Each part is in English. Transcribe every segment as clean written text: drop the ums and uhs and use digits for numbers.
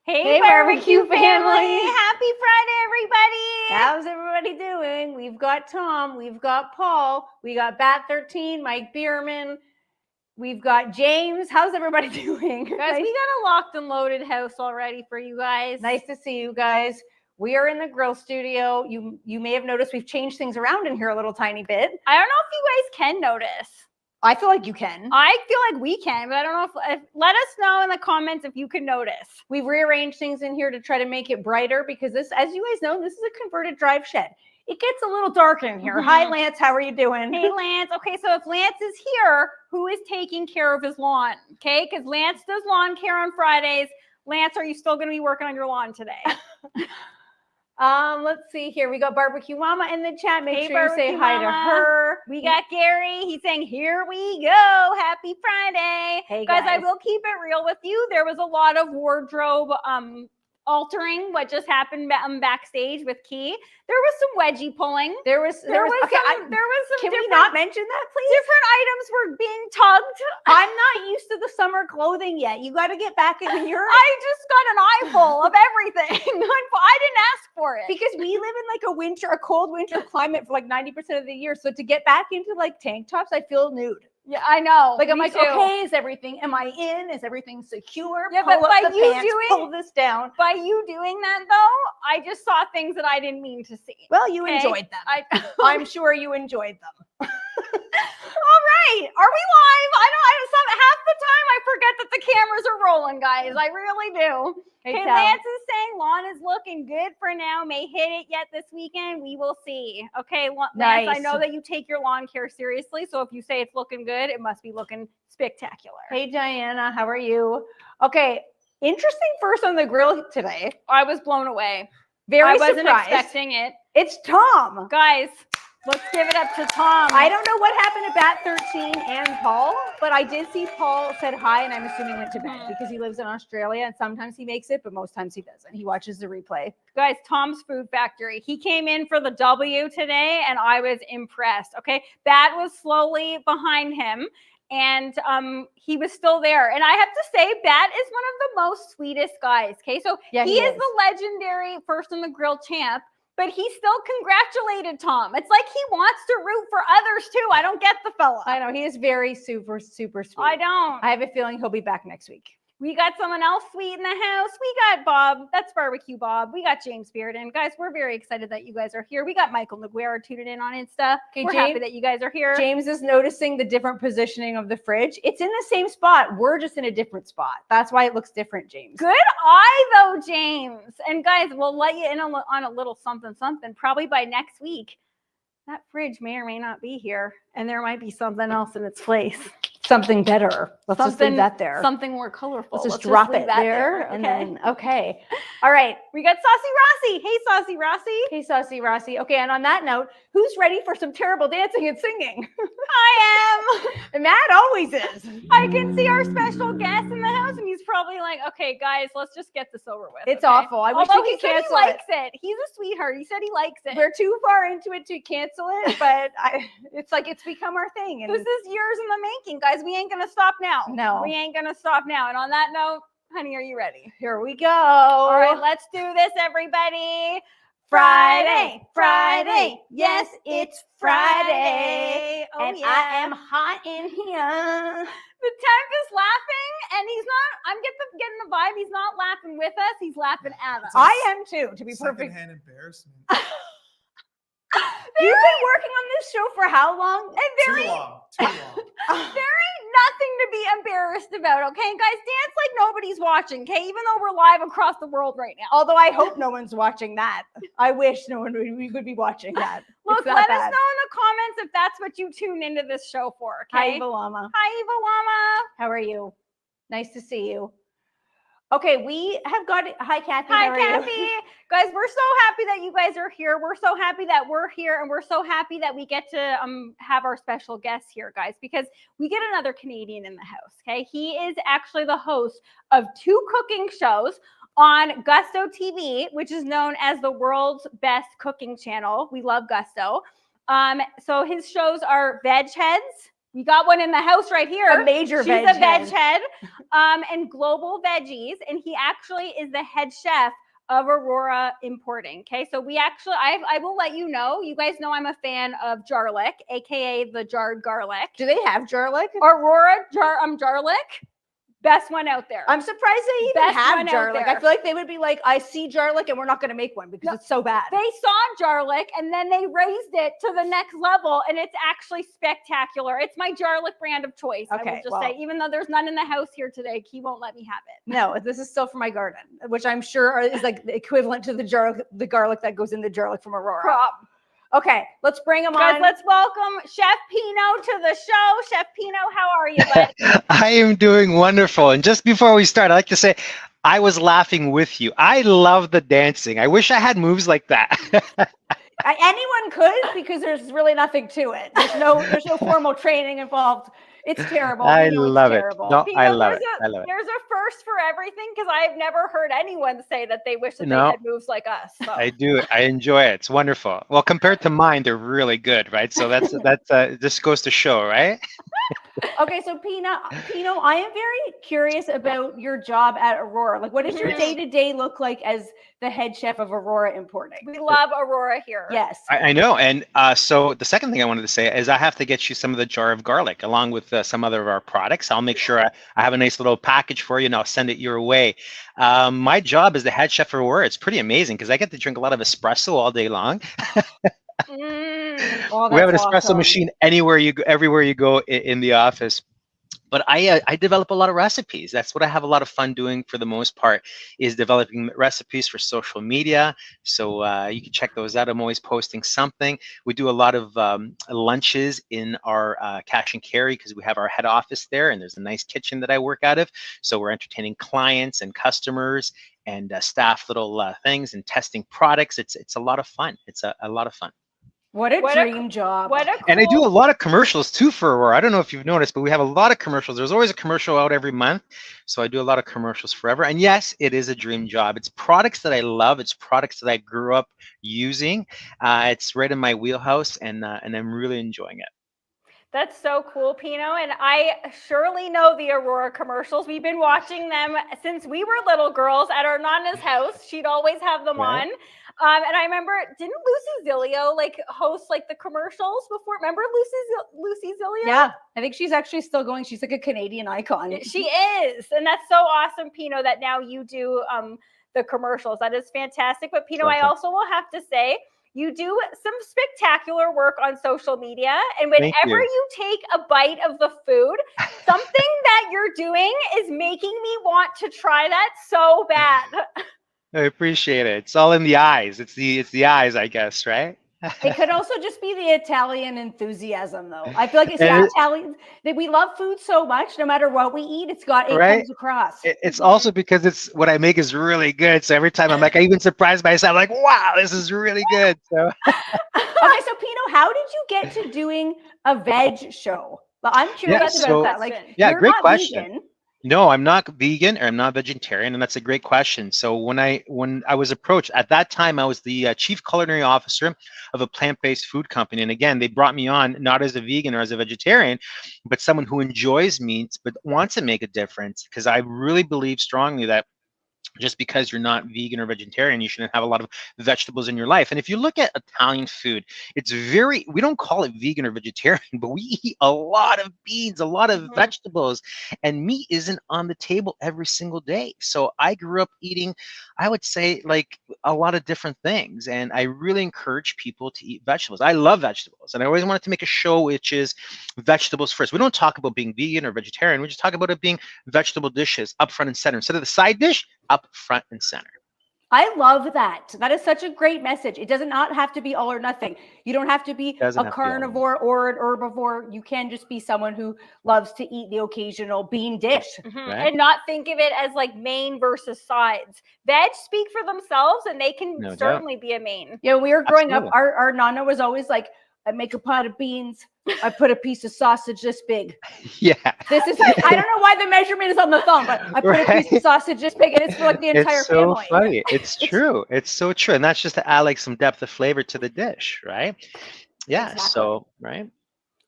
Hey, barbecue family. Happy Friday, everybody. How's everybody doing? We've got Tom, we've got Paul, we got Bat 13, Mike Bierman, we've got James. How's everybody doing? Guys, we got a locked and loaded house already for you guys. Nice to see you guys. We are in the grill studio. You may have noticed we've changed things around in here a little tiny bit. I don't know if you guys can notice. I feel like you can. I feel like we can, but I don't know if let us know in the comments if you can notice. We've rearranged things in here to try to make it brighter because this, as you guys know, this is a converted drive shed. It gets a little dark in here. Hi, Lance. How are you doing? Hey, Lance. Okay, so if Lance is here, who is taking care of his lawn? Okay, because Lance does lawn care on Fridays. Lance, are you still going to be working on your lawn today? Let's see here. We got Barbecue Mama in the chat. Make sure you say hi Mama. to her. We got Gary. He's saying, here we go. Happy Friday. Hey, guys, I will keep it real with you. There was a lot of wardrobe altering what just happened backstage with Key. There was some wedgie pulling. There was some. Can we not mention that, please? Different items were being tugged. I'm not used to the summer clothing yet. You got to get back in your. I just got an eyeful of everything. I didn't ask for it because we live in like a cold winter climate for like 90% of the year. So to get back into like tank tops, I feel nude. Yeah, I know. Like, I'm like, okay, is everything, am I in? Is everything secure? Yeah, but by you pull this down. By you doing that, though, I just saw things that I didn't mean to see. Well, you enjoyed them. I'm sure you enjoyed them. All right. Are we live? Half the time I forget that the cameras are rolling, guys. I really do. Okay, Lance is saying lawn is looking good for now. May hit it yet this weekend. We will see. Okay, Lance, nice. I know that you take your lawn care seriously. So if you say it's looking good, it must be looking spectacular. Hey, Diana, how are you? Okay, interesting first on the grill today. I was blown away. I wasn't expecting it. It's Tom. Guys, let's give it up to Tom. I don't know what happened to Bat 13 and Paul, but I did see Paul said hi, and I'm assuming went to bed because he lives in Australia, and sometimes he makes it, but most times he doesn't. He watches the replay. Guys, Tom's Food Factory. He came in for the W today, and I was impressed. Okay, Bat was slowly behind him, and he was still there. And I have to say, Bat is one of the most sweetest guys. Okay, so yeah, he is the legendary first on the grill champ. But he still congratulated Tom. It's like he wants to root for others too. I don't get the fella. I know. He is very super, super sweet. I don't. I have a feeling he'll be back next week. We got someone else sweet in the house. We got Bob. That's Barbecue Bob. We got James Bearden. Guys, we're very excited that you guys are here. We got Michael Naguera tuning in on Insta. Okay, we're happy that you guys are here. James is noticing the different positioning of the fridge. It's in the same spot. We're just in a different spot. That's why it looks different, James. Good eye, though, James. And guys, we'll let you in on a little something. Probably by next week, that fridge may or may not be here. And there might be something else in its place. Something better. Let's just leave that there. Something more colorful. Let's just drop it there. Okay. And then, okay. All right. We got Saucy Rossi. Hey, Saucy Rossi. Hey, Saucy Rossi. Okay. And on that note, who's ready for some terrible dancing and singing? I am. And Matt always is. I can see our special guest in the house, and he's probably like, okay, guys, let's just get this over with. It's awful. I wish we could cancel it. He likes it. He's a sweetheart. He said he likes it. We're too far into it to cancel it, but it's like it's become our thing. And this is years in the making, guys. We ain't going to stop now. No. We ain't going to stop now. And on that note, honey, are you ready? Here we go. All right, let's do this, everybody. Friday, Friday. Yes, it's Friday. Oh, and yeah. I am hot in here. The temp is laughing, and he's not, I'm getting the vibe, he's not laughing with us, he's laughing at us. I am too, to be perfect. Secondhand embarrassment. You've been working on this show for how long? And Too long. There ain't nothing to be embarrassed about, okay? Guys, dance like nobody's watching, okay? Even though we're live across the world right now. Although I hope no one's watching that. I wish no one would be watching that. Look, let us know in the comments if that's what you tune into this show for, okay? Hi, Eva Llama. Hi, Eva Llama. How are you? Nice to see you. Okay, we have got it. Hi, Kathy. Hi, Kathy. Guys, we're so happy that you guys are here. We're so happy that we're here, and we're so happy that we get to have our special guest here, guys, because we get another Canadian in the house, okay? He is actually the host of 2 cooking shows on Gusto TV, which is known as the world's best cooking channel. We love Gusto. So his shows are Veggies. We got one in the house right here. A major She's a veg head. and Global Veggies, and he actually is the head chef of Aurora Importing. Okay, so I will let you know. You guys know I'm a fan of garlic, aka the jarred garlic. Do they have garlic? Aurora garlic. Best one out there. I'm surprised they even Best have one out garlic. there. I feel like they would be like, I see garlic and we're not going to make one because it's so bad. They saw garlic and then they raised it to the next level, and it's actually spectacular. It's my garlic brand of choice. Okay, I will just say, even though there's none in the house here today, he won't let me have it. No, this is still for my garden, which I'm sure is like the equivalent to the garlic that goes in the garlic from Aurora. Prop. Okay, let's bring him Guys, on. let's welcome Chef Pino to the show. Chef Pino, how are you, bud? I am doing wonderful. And just before we start, I'd like to say I was laughing with you. I love the dancing. I wish I had moves like that. Anyone could, because there's really nothing to it. There's no formal training involved. It's terrible. I You know it's love it. terrible. No, Pino, I love it. I love it. There's a first for everything, because I've never heard anyone say that they wish that No. they had moves like us. So. I do. I enjoy it. It's wonderful. Well, compared to mine, they're really good, right? So that's this goes to show, right? Okay, so Pino, I am very curious about your job at Aurora. Like, what does your day-to-day look like as the head chef of Aurora Importing? We love Aurora here. Yes. I know. And so the second thing I wanted to say is I have to get you some of the jar of garlic along with some other of our products. I'll make sure I have a nice little package for you and I'll send it your way. My job as the head chef for Aurora, it's pretty amazing because I get to drink a lot of espresso all day long. Oh, We have an that's espresso awesome. machine everywhere you go in the office. But I develop a lot of recipes. That's what I have a lot of fun doing for the most part, is developing recipes for social media. So you can check those out. I'm always posting something. We do a lot of lunches in our cash and carry because we have our head office there, and there's a nice kitchen that I work out of. So we're entertaining clients and customers and staff little things and testing products. It's a lot of fun. It's a lot of fun. What a dream job. What a And I do cool- a lot of commercials too for Aurora. I don't know if you've noticed, but we have a lot of commercials. There's always a commercial out every month. So I do a lot of commercials forever. And yes, it is a dream job. It's products that I love. It's products that I grew up using. It's right in my wheelhouse, and I'm really enjoying it. That's so cool, Pino. And I surely know the Aurora commercials. We've been watching them since we were little girls at our Nana's house. She'd always have them Right. on. And I remember, didn't Lucy Zilio host the commercials before? Remember Lucy Zilio? Yeah, I think she's actually still going. She's like a Canadian icon. She is. And that's so awesome, Pino, that now you do the commercials. That is fantastic. But Pino, I Awesome. also will have to say, you do some spectacular work on social media. And Thank whenever you. you take a bite of the food, something that you're doing is making me want to try that so bad. I appreciate it. It's all in the eyes. It's the eyes, I guess, right? It could also just be the Italian enthusiasm, though. I feel like it's And the Italians that we love food so much. No matter what we eat, it Right? comes across. It's also because it's what I make is really good. So every time I'm like, I even surprise myself, like, wow, this is really good. So Okay, so Pino, how did you get to doing a veg show? Well, I'm curious Yeah, so- about that. Like, yeah, you're great not question. vegan. no, I'm not vegan or I'm not vegetarian, and that's a great question. So when I was approached at that time, I was the chief culinary officer of a plant-based food company, and again, they brought me on not as a vegan or as a vegetarian, but someone who enjoys meats but wants to make a difference, because I really believe strongly that just because you're not vegan or vegetarian, you shouldn't have a lot of vegetables in your life. And if you look at Italian food, we don't call it vegan or vegetarian, but we eat a lot of beans, a lot of Mhm. vegetables, and meat isn't on the table every single day. So I grew up eating, I would say, like a lot of different things. And I really encourage people to eat vegetables. I love vegetables. And I always wanted to make a show which is vegetables first. We don't talk about being vegan or vegetarian. We just talk about it being vegetable dishes up front and center. Instead of the side dish, up front and center. I love that. That is such a great message. It does not have to be all or nothing. You don't have to be Doesn't a have to be all or carnivore or an herbivore. You can just be someone who loves to eat the occasional bean dish. Mhm. Right. And not think of it as main versus sides. Veg speak for themselves, and they can No doubt. certainly be a main. Yeah, when we were growing up, Absolutely. our Nana was always like, I make a pot of beans. I put a piece of sausage this big. Yeah. This is, I don't know why the measurement is on the thumb, but I put a piece of Right. sausage this big, and it's for the entire It's so family. funny. It's true. It's so true. And that's just to add some depth of flavor to the dish, right? Yeah. Exactly. So, right.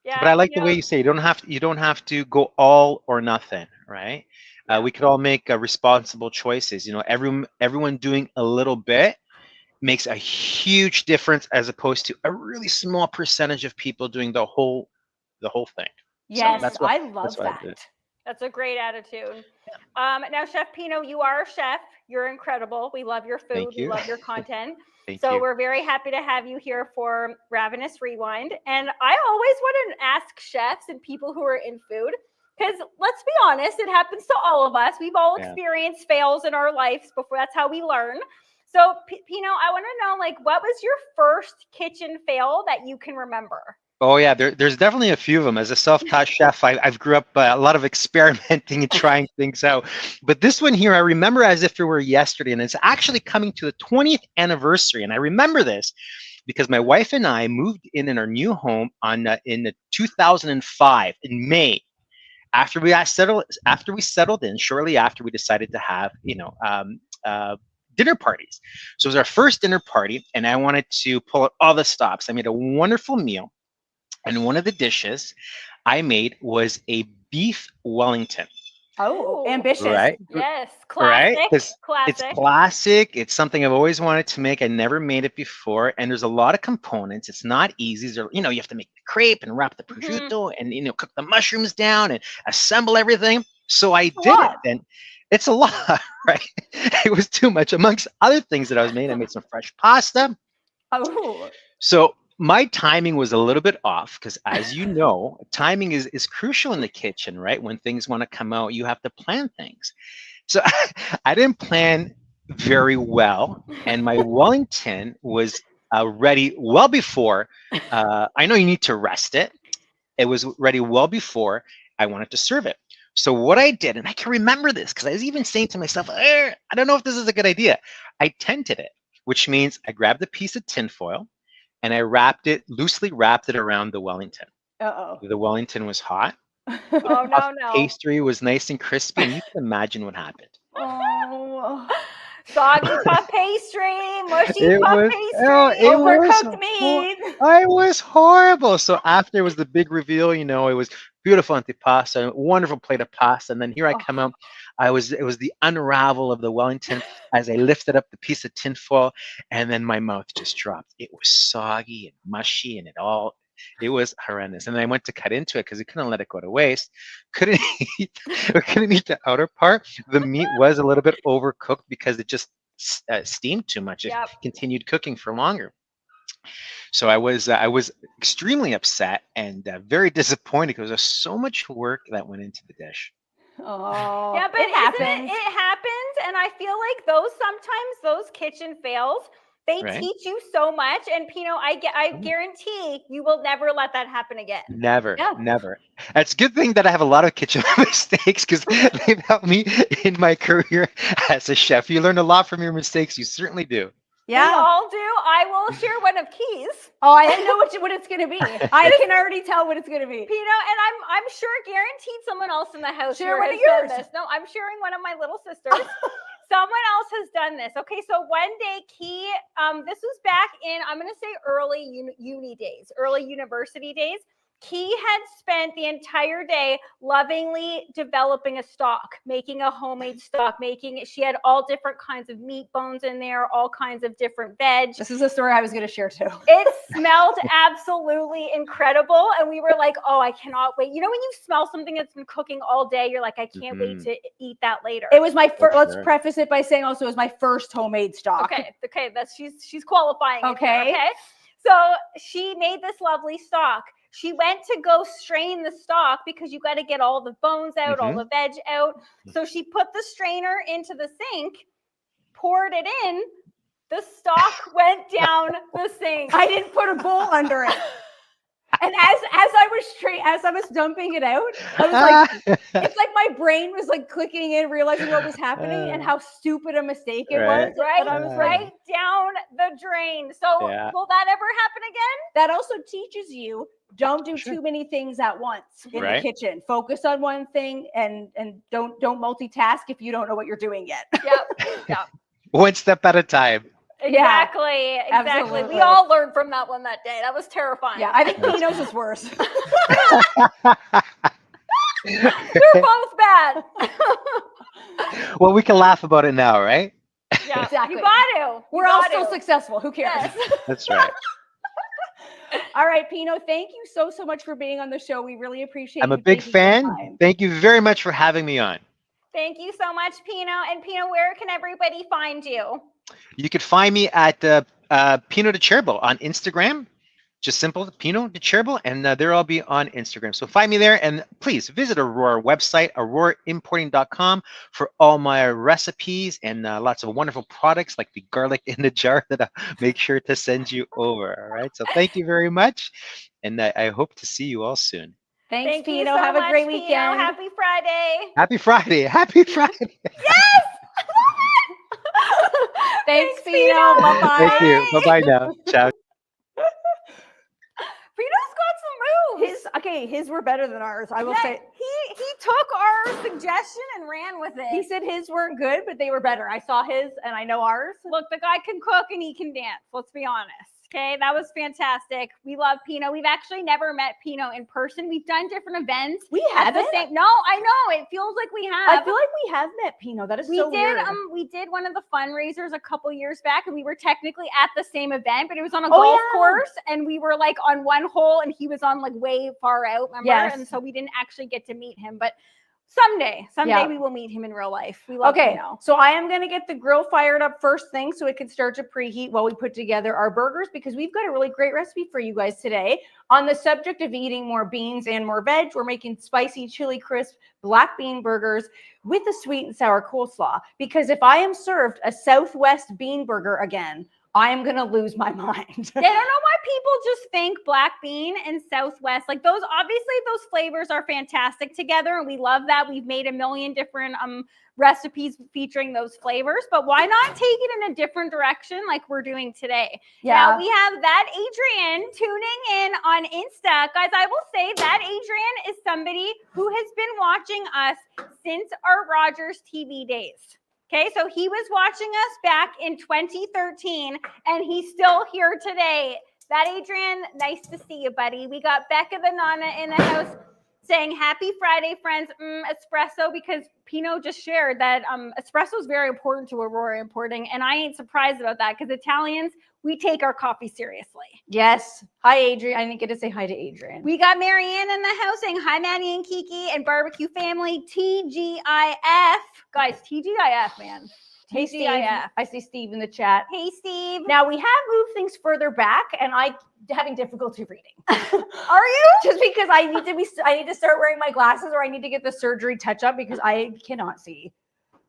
Yeah, But I like the way you say you don't have to go all or nothing, right? We could all make responsible choices. You know, everyone doing a little bit makes a huge difference as opposed to a really small percentage of people doing the whole thing. So Yes, that's what I love I that. did. That's a great attitude. Now, Chef Pino, you are a chef. You're incredible. We love your food. Thank We you. love your content. Thank So you. we're very happy to have you here for Ravenous Rewind. And I always want to ask chefs and people who are in food, because let's be honest, it happens to all of us. We've all Yeah. experienced fails in our lives before. That's how we learn. So Pino, I want to know, like, what was your first kitchen fail that you can remember? Oh yeah, there's definitely a few of them. As a self-taught chef, I've grew up a lot of experimenting and trying things out. But this one here, I remember as if it were yesterday, and it's actually coming to the 20th anniversary. And I remember this because my wife and I moved in our new home in 2005 in May. After we settled in, shortly after we decided to have dinner parties. So it was our first dinner party, and I wanted to pull out all the stops. I made a wonderful meal. And one of the dishes I made was a beef Wellington. Oh, Ooh. ambitious. Right? Yes, Right? classic. 'Cause it's Classic. classic. It's something I've always wanted to make. I never made it before. And there's a lot of components. It's not easy. You have to make the crepe and wrap the prosciutto and cook the mushrooms down and assemble everything. So I did it. And it's a lot, right? It was too much. Amongst other things that I was making, I made some fresh pasta. Oh. So my timing was a little bit off because, as you know, timing is crucial in the kitchen, right? When things want to come out, you have to plan things. So I didn't plan very well, and my Wellington was ready well before. I know you need to rest it. It was ready well before I wanted to serve it. So what I did, and I can remember this because I was even saying to myself, I don't know if this is a good idea. I tented it, which means I grabbed a piece of tinfoil and I loosely wrapped it around the Wellington. Uh-oh. The Wellington was hot. Oh, no. Pastry was nice and crispy, and you can imagine what happened. Oh. Soggy puff pastry, mushy It puff was- pastry, oh, it overcooked was meat. I was horrible. So after it was the big reveal, it was beautiful antipasta, a wonderful plate of pasta, and then here I come out. It was the unravel of the Wellington as I lifted up the piece of tinfoil, and then my mouth just dropped. It was soggy and mushy, and it was horrendous. And then I went to cut into it because I couldn't let it go to waste. Couldn't eat the outer part. The meat was a little bit overcooked because it just steamed too much. It Yep. continued cooking for longer. So I was extremely upset and very disappointed because there's so much work that went into the dish. Oh. Yeah, but it happens. It happens, and I feel like those kitchen fails, they Right. teach you so much. And Pino, I guarantee you will never let that happen again. Never, Yeah. never. It's a good thing that I have a lot of kitchen mistakes because they've helped me in my career as a chef. You learn a lot from your mistakes. You certainly do. We Yeah. all do. I will share one of Key's. Oh, I know what it's going to be. I can already tell what it's going to be. Pino, and I'm sure guaranteed someone else in the house Share here one has of yours. done this. No, I'm sharing one of my little sisters. Someone else has done this. Okay, so one day Key, this was back in, I'm going to say early uni days, early university days. Key had spent the entire day lovingly developing a stock, making a homemade stock, she had all different kinds of meat bones in there, all kinds of different veg. This is a story I was going to share too. It smelled absolutely incredible. And we were like, oh, I cannot wait. You know, when you smell something that's been cooking all day, you're like, I can't wait to eat that later. It was my first, let's sure. preface it by saying also it was my first homemade stock. Okay. That's she's qualifying. Okay. Okay. So she made this lovely stock. She went to go strain the stock because you got to get all the bones out, all the veg out. So she put the strainer into the sink, poured it in. The stock went down the sink. I didn't put a bowl under it. And as I was dumping it out, I was like, it's like my brain was like clicking in, realizing what was happening and how stupid a mistake it was. Right, And I was right down the drain. So will that ever happen again? That also teaches you don't do too many things at once in the kitchen. Focus on one thing and don't multitask if you don't know what you're doing yet. Yep. One step at a time. Exactly. Absolutely. We all learned from that one that day. That was terrifying. Yeah, I think Pino's is worse. They're both bad. Well, we can laugh about it now, right? Yeah, Exactly. you got to. We're all still successful. Who cares? Yes. That's right. All right, Pino, thank you so much for being on the show. We really appreciate I'm a you big taking the fan. time. Thank you very much for having me on. Thank you so much, Pino. And Pino, where can everybody find you? You could find me at Pino de Cherbo on Instagram. Just simple, Pino de Cherbo, and there I'll be on Instagram. So find me there, and please visit Aurora website, auroraimporting.com, for all my recipes and lots of wonderful products like the garlic in the jar that I'll make sure to send you over. All right. So thank you very much, and I hope to see you all soon. Thanks, Thank you Pino. so Have a much, great Pino. weekend. Happy Friday. Happy Friday! Happy Friday! Yes. Thanks, Pino. Pino. Bye-bye. Thank you. Bye bye now. Ciao. Pino's got some moves. His were better than ours. I will say. He took our suggestion and ran with it. He said his weren't good, but they were better. I saw his and I know ours. Look, the guy can cook and he can dance. Let's be honest. Okay, that was fantastic. We love Pino. We've actually never met Pino in person. We've done different events. We at the haven't. same. No, I know. It feels like we have. I feel like we have met Pino. That is we so did. weird. We did one of the fundraisers a couple years back, and we were technically at the same event, but it was on a Oh, golf yeah. course, and we were like on one hole, and he was on like way far out. Remember? Yes. And so we didn't actually get to meet him, but someday Yeah. we will meet him in real life. We love Okay, Pino. so I am going to get the grill fired up first thing so it can start to preheat while we put together our burgers, because we've got a really great recipe for you guys today. On the subject of eating more beans and more veg, we're making spicy chili crisp black bean burgers with a sweet and sour coleslaw. Because if I am served a Southwest bean burger again, I am going to lose my mind. I don't know why people just think black bean and Southwest, like those, obviously those flavors are fantastic together, and we love that. We've made a million different recipes featuring those flavors, but why not take it in a different direction like we're doing today? Now we have that Adrian tuning in on Insta. Guys, I will say that Adrian is somebody who has been watching us since our Rogers TV days. Okay, so he was watching us back in 2013, and he's still here today. That Adrian, nice to see you, buddy. We got Becca the Nana in the house saying, happy Friday, friends. Espresso, because Pino just shared that espresso is very important to Aurora Importing, and I ain't surprised about that, because Italians, we take our coffee seriously. Yes. Hi, Adrian. I didn't get to say hi to Adrian. We got Marianne in the house saying, hi, Maddie and Kiki and barbecue family, TGIF. Guys, TGIF, man. Hey, Steve. TGIF. I see Steve in the chat. Hey, Steve. Now, we have moved things further back, and I'm having difficulty reading. Are you? Just because I need to start wearing my glasses, or I need to get the surgery touch up because I cannot see.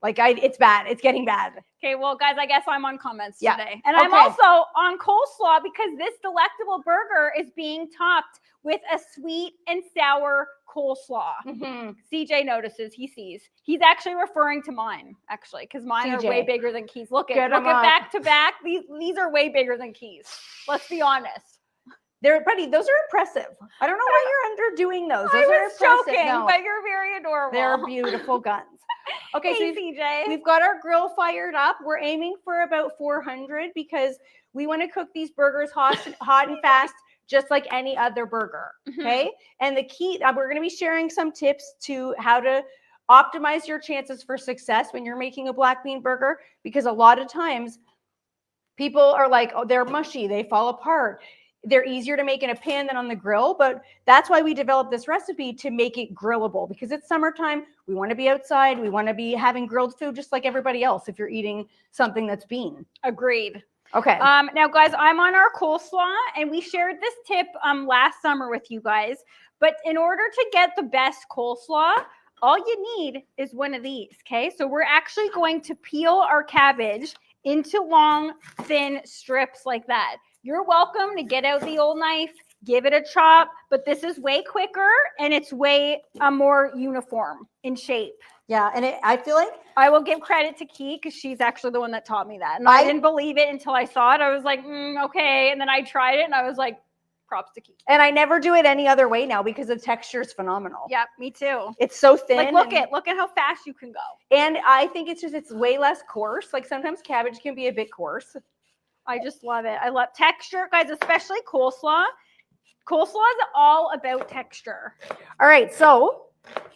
It's bad. It's getting bad. Okay, well, guys, I guess I'm on comments Yeah. today. And I'm Okay. also on coleslaw, because this delectable burger is being topped with a sweet and sour coleslaw. Mm-hmm. CJ notices, he sees. He's actually referring to mine, actually, because mine CJ. are way bigger than Keys. Look Get at 'em up. back to back. These are way bigger than Keys. Let's be honest. They're pretty. Those are impressive. I don't know why you're underdoing those. Those I are was impressive. joking, No, but you're very adorable. they're beautiful guns. Okay, Hey, so CJ. we've got our grill fired up. We're aiming for about 400 because we want to cook these burgers hot and fast, just like any other burger. Okay. And the key, we're going to be sharing some tips to how to optimize your chances for success when you're making a black bean burger, because a lot of times people are like, oh, they're mushy, they fall apart. They're easier to make in a pan than on the grill, but that's why we developed this recipe, to make it grillable, because it's summertime. We want to be outside. We want to be having grilled food just like everybody else if you're eating something that's bean. Agreed. Okay. Now, guys, I'm on our coleslaw, and we shared this tip last summer with you guys. But in order to get the best coleslaw, all you need is one of these, okay? So we're actually going to peel our cabbage into long, thin strips like that. You're welcome to get out the old knife, give it a chop, but this is way quicker, and it's way more uniform in shape. Yeah, and I feel like I will give credit to Key, because she's actually the one that taught me that. And I didn't believe it until I saw it. I was like, okay. And then I tried it, and I was like, props to Key. and I never do it any other way now because the texture is phenomenal. Yeah, me too. It's so thin. Like, look at how fast you can go. And I think it's way less coarse. Like sometimes cabbage can be a bit coarse. I just love it. I love texture, guys, especially coleslaw. Coleslaw is all about texture. All right, so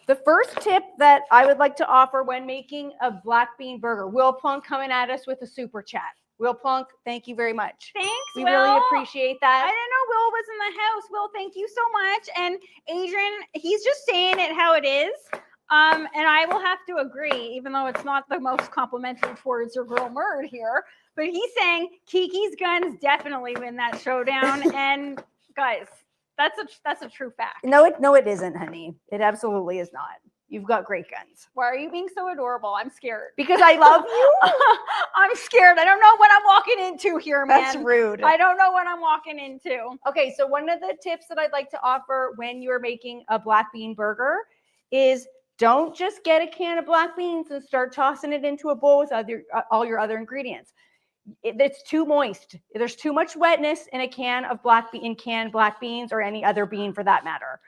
The first tip that I would like to offer when making a black bean burger, Will Plunk coming at us with a super chat. Will Plunk, thank you very much. Thanks, We Will. really appreciate I that. didn't know Will was in the house. Will, thank you so much. And Adrian, he's just saying it how it is. And I will have to agree, even though it's not the most complimentary towards your girl Murd here. But he's saying Kiki's guns definitely win that showdown. And guys, that's a true fact. No, it isn't, honey. It absolutely is not. You've got great guns. Why are you being so adorable? I'm scared. Because I love you? I'm scared. I don't know what I'm walking into here, man. That's rude. I don't know what I'm walking into. Okay, so one of the tips that I'd like to offer when you're making a black bean burger is don't just get a can of black beans and start tossing it into a bowl with all your other ingredients. It's too moist. There's too much wetness in a can of canned black beans or any other bean for that matter.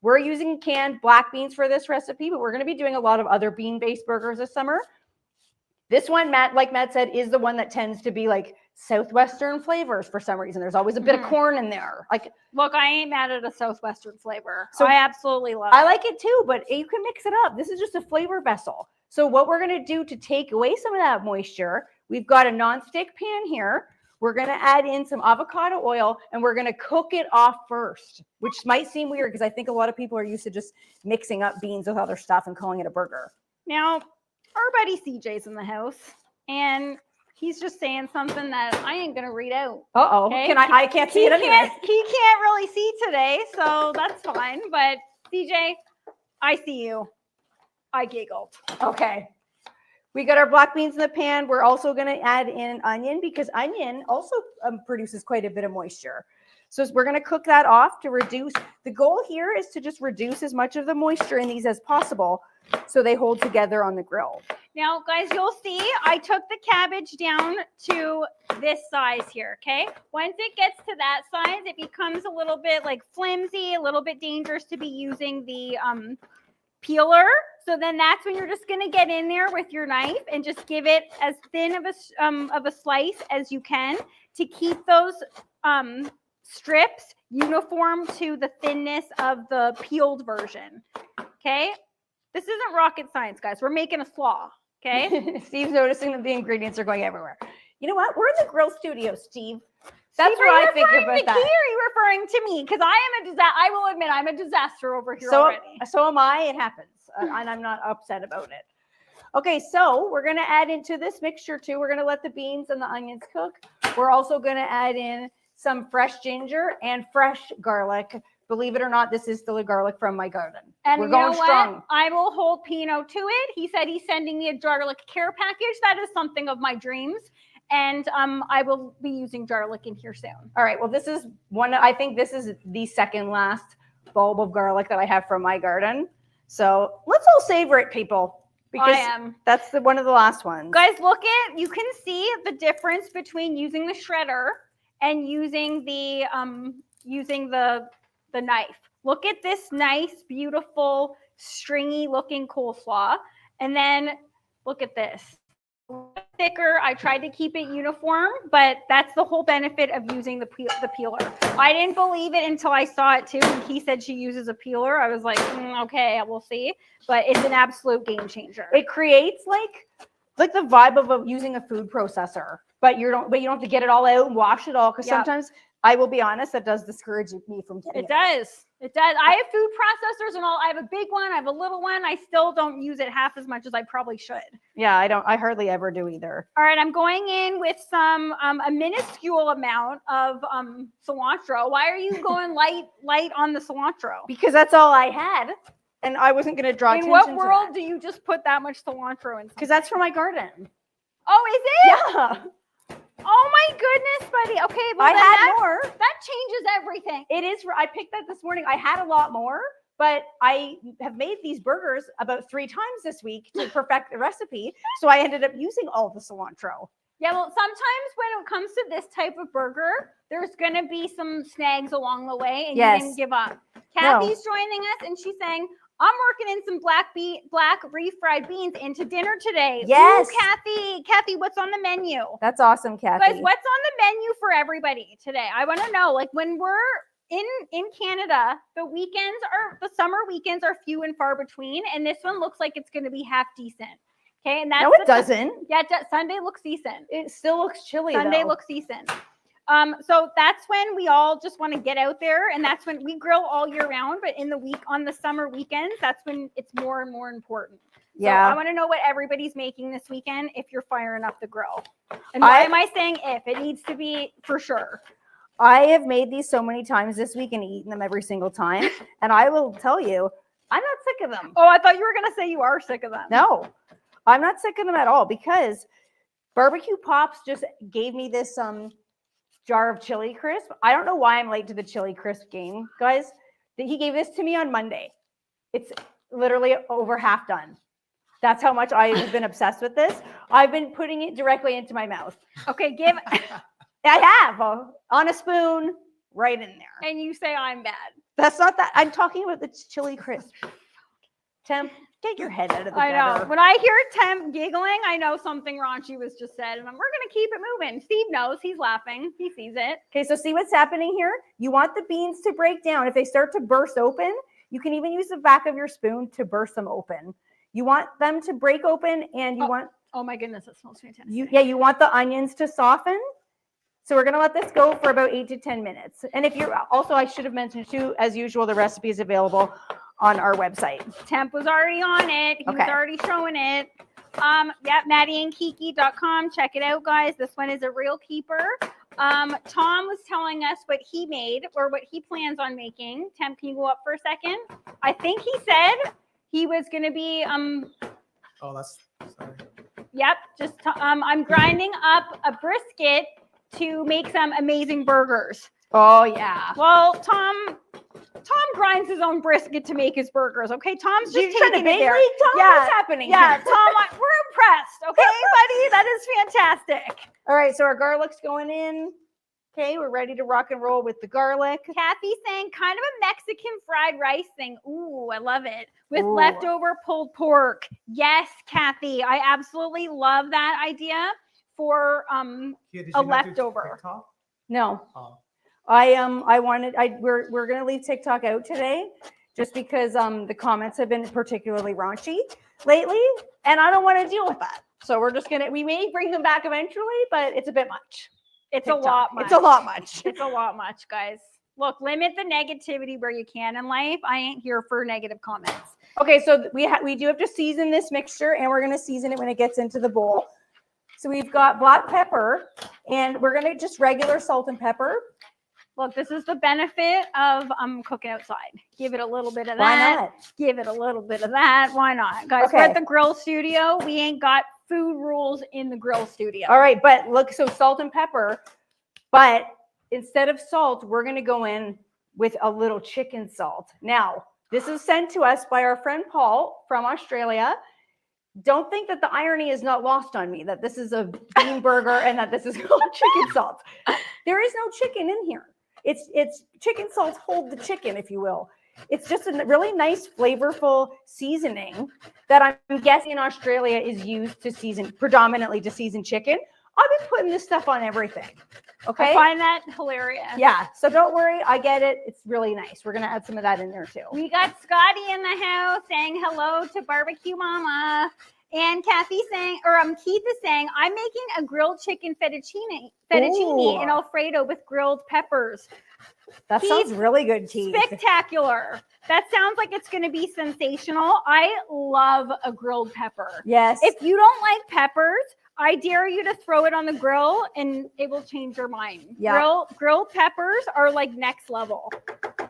We're using canned black beans for this recipe, but we're going to be doing a lot of other bean-based burgers this summer. This one, like Matt said, is the one that tends to be like Southwestern flavors for some reason. There's always a bit of corn in there. Like, look, I ain't mad at a Southwestern flavor. So I absolutely love it. I like it too, but you can mix it up. This is just a flavor vessel. So what we're going to do to take away some of that moisture, we've got a nonstick pan here. We're going to add in some avocado oil and we're going to cook it off first, which might seem weird because I think a lot of people are used to just mixing up beans with other stuff and calling it a burger. Now, our buddy CJ's in the house and he's just saying something that I ain't going to read out. Uh-oh. Okay? I can't see it anyway. He can't really see today, so that's fine. But CJ, I see you. I giggled. Okay. We got our black beans in the pan. We're also going to add in an onion because onion also produces quite a bit of moisture. So we're going to cook that off to reduce. The goal here is to just reduce as much of the moisture in these as possible so they hold together on the grill. Now, guys, you'll see I took the cabbage down to this size here, okay? Once it gets to that size, it becomes a little bit like flimsy, a little bit dangerous to be using the peeler. So then that's when you're just going to get in there with your knife and just give it as thin of a slice as you can to keep those strips uniform to the thinness of the peeled version. Okay? This isn't rocket science, guys. We're making a slaw. Okay? Steve's noticing that the ingredients are going everywhere. You know what? We're in the grill studio, Steve. That's Steve, what I think about that. Are you referring to me? Because I am a disaster. I will admit I'm a disaster over here already. So am I. It happens. And I'm not upset about it. Okay, so we're going to add into this mixture too. We're going to let the beans and the onions cook. We're also going to add in some fresh ginger and fresh garlic. Believe it or not, this is still a garlic from my garden. And we're you going know what? strong. I will hold Pino to it. He said he's sending me a garlic care package. That is something of my dreams. And I will be using garlic in here soon. All right. Well, this is I think this is the second last bulb of garlic that I have from my garden. So let's all savor it, people. Because that's one of the last ones. Guys, you can see the difference between using the shredder and using the knife. Look at this nice, beautiful, stringy looking coleslaw. And then look at this. Thicker. I tried to keep it uniform, but that's the whole benefit of using the peeler. I didn't believe it until I saw it too. And he said she uses a peeler. I was like, okay, we'll see. But it's an absolute game changer. It creates like the vibe of using a food processor, but you don't have to get it all out and wash it all. Because sometimes, I will be honest, that does discourage me from getting it. It does. I have food processors and all. I have a big one. I have a little one. I still don't use it half as much as I probably should. Yeah, I hardly ever do either. All right, I'm going in with a minuscule amount of cilantro. Why are you going light on the cilantro? Because that's all I had, and I wasn't going to draw attention to that. In what world do you just put that much cilantro in? Because that's from my garden. Oh, is it? Yeah. Oh my goodness, buddy. Okay, well, I had more. That changes everything. It is. I picked that this morning. I had a lot more, but I have made these burgers about 3 times this week to perfect the recipe. So I ended up using all the cilantro. Yeah, well, sometimes when it comes to this type of burger, there's going to be some snags along the way, and you didn't give up. Kathy's joining us, and she's saying, I'm working in some black refried beans into dinner today. Yes. Ooh, Kathy, what's on the menu? That's awesome, Kathy. Guys, what's on the menu for everybody today? I want to know, like, when we're in Canada, the summer weekends are few and far between, and this one looks like it's going to be half decent. Okay, and that's No, it doesn't. Yeah, Sunday looks decent. It still looks chilly. Sunday though. looks decent. So that's when we all just want to get out there, and that's when we grill all year round. But in the week, on the summer weekends, that's when it's more and more important. Yeah. So I want to know what everybody's making this weekend if you're firing up the grill. And why am I saying if? It needs to be for sure. I have made these so many times this week and eaten them every single time. And I will tell you, I'm not sick of them. Oh, I thought you were going to say you are sick of them. No, I'm not sick of them at all because Barbecue Pops just gave me this jar of chili crisp. I don't know why I'm late to the chili crisp game, guys. He gave this to me on Monday. It's literally over half done. That's how much I've been obsessed with this. I've been putting it directly into my mouth. Okay, I have on a spoon right in there. And you say I'm bad. That's not that. I'm talking about the chili crisp. Temp, get your head out of the I know. gutter. When I hear Temp giggling, I know something raunchy was just said, and we're going to keep it moving. Steve knows. He's laughing. He sees it. Okay, so see what's happening here? You want the beans to break down. If they start to burst open, you can even use the back of your spoon to burst them open. You want them to break open, and you want... Oh my goodness, it smells fantastic. You want the onions to soften. So we're going to let this go for about 8 to 10 minutes. And if you're also, I should have mentioned too, as usual, the recipe is available on our website. Temp was already on it. He was already showing it. Yeah, MaddieandKiki.com. Check it out, guys. This one is a real keeper. Tom was telling us what he made or what he plans on making. Temp, can you go up for a second? I think he said he was going to be Oh, that's sorry. Yep, just I'm grinding up a brisket to make some amazing burgers. Oh yeah. Well, Tom grinds his own brisket to make his burgers. Okay, Tom's just taking it there. Tom, Yeah, what's happening? Yeah, Tom, we're impressed. Okay, buddy, that is fantastic. All right, so our garlic's going in. Okay, we're ready to rock and roll with the garlic. Kathy saying kind of a Mexican fried rice thing. Ooh, I love it. With Ooh. leftover pulled pork. Yes, Kathy, I absolutely love that idea for a leftover. No. Oh. We're gonna leave TikTok out today just because the comments have been particularly raunchy lately, and I don't want to deal with that. So we may bring them back eventually, but it's a bit much. It's TikTok. a lot much. It's a lot much. It's a lot much, guys. Look, limit the negativity where you can in life. I ain't here for negative comments. Okay, so we do have to season this mixture, and we're gonna season it when it gets into the bowl. So we've got black pepper, and we're gonna just regular salt and pepper. Look, this is the benefit of cooking outside. Give it a little bit of Why that. not? Give it a little bit of that. Why not? Guys, Okay. we're at the grill studio. We ain't got food rules in the grill studio. All right, but look, so salt and pepper, but instead of salt, we're gonna go in with a little chicken salt. Now, this is sent to us by our friend Paul from Australia. Don't think that the irony is not lost on me, that this is a bean burger and that this is called chicken salt. There is no chicken in here. It's chicken salts hold the chicken, if you will. It's just a really nice, flavorful seasoning that I'm guessing in Australia is used to season, predominantly to season chicken. I've been putting this stuff on everything. Okay. I find that hilarious. Yeah. So don't worry. I get it. It's really nice. We're going to add some of that in there too. We got Scotty in the house saying hello to Barbecue Mama. And Kathy saying, Keith is saying, I'm making a grilled chicken fettuccine Ooh. and Alfredo with grilled peppers. That sounds really good, Keith. Spectacular. That sounds like it's going to be sensational. I love a grilled pepper. Yes. If you don't like peppers, I dare you to throw it on the grill and it will change your mind. Yeah. Grilled peppers are like next level.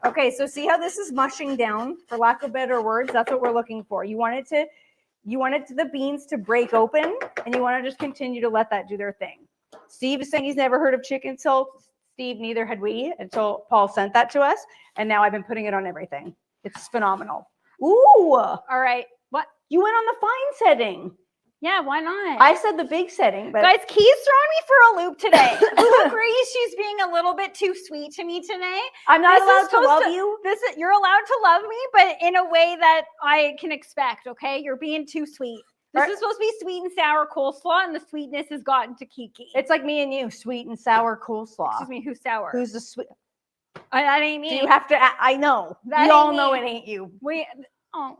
Okay, so see how this is mushing down, for lack of better words? That's what we're looking for. You want the beans to break open, and you want to just continue to let that do their thing. Steve is saying he's never heard of chicken salt. Steve, neither had we until Paul sent that to us, and now I've been putting it on everything. It's phenomenal. Ooh. All right. What? You went on the fine setting. Yeah, why not? I said the big setting, but guys, Key's throwing me for a loop today. Who agrees she's being a little bit too sweet to me today? I'm not This is allowed to supposed love to- you. You're allowed to love me, but in a way that I can expect, okay? You're being too sweet. This is supposed to be sweet and sour coleslaw, and the sweetness has gotten to Kiki. It's like me and you, sweet and sour coleslaw. Excuse me, who's sour? Who's the sweet? That ain't Do me. you have to? I know. That We ain't all know me. it ain't you. Oh.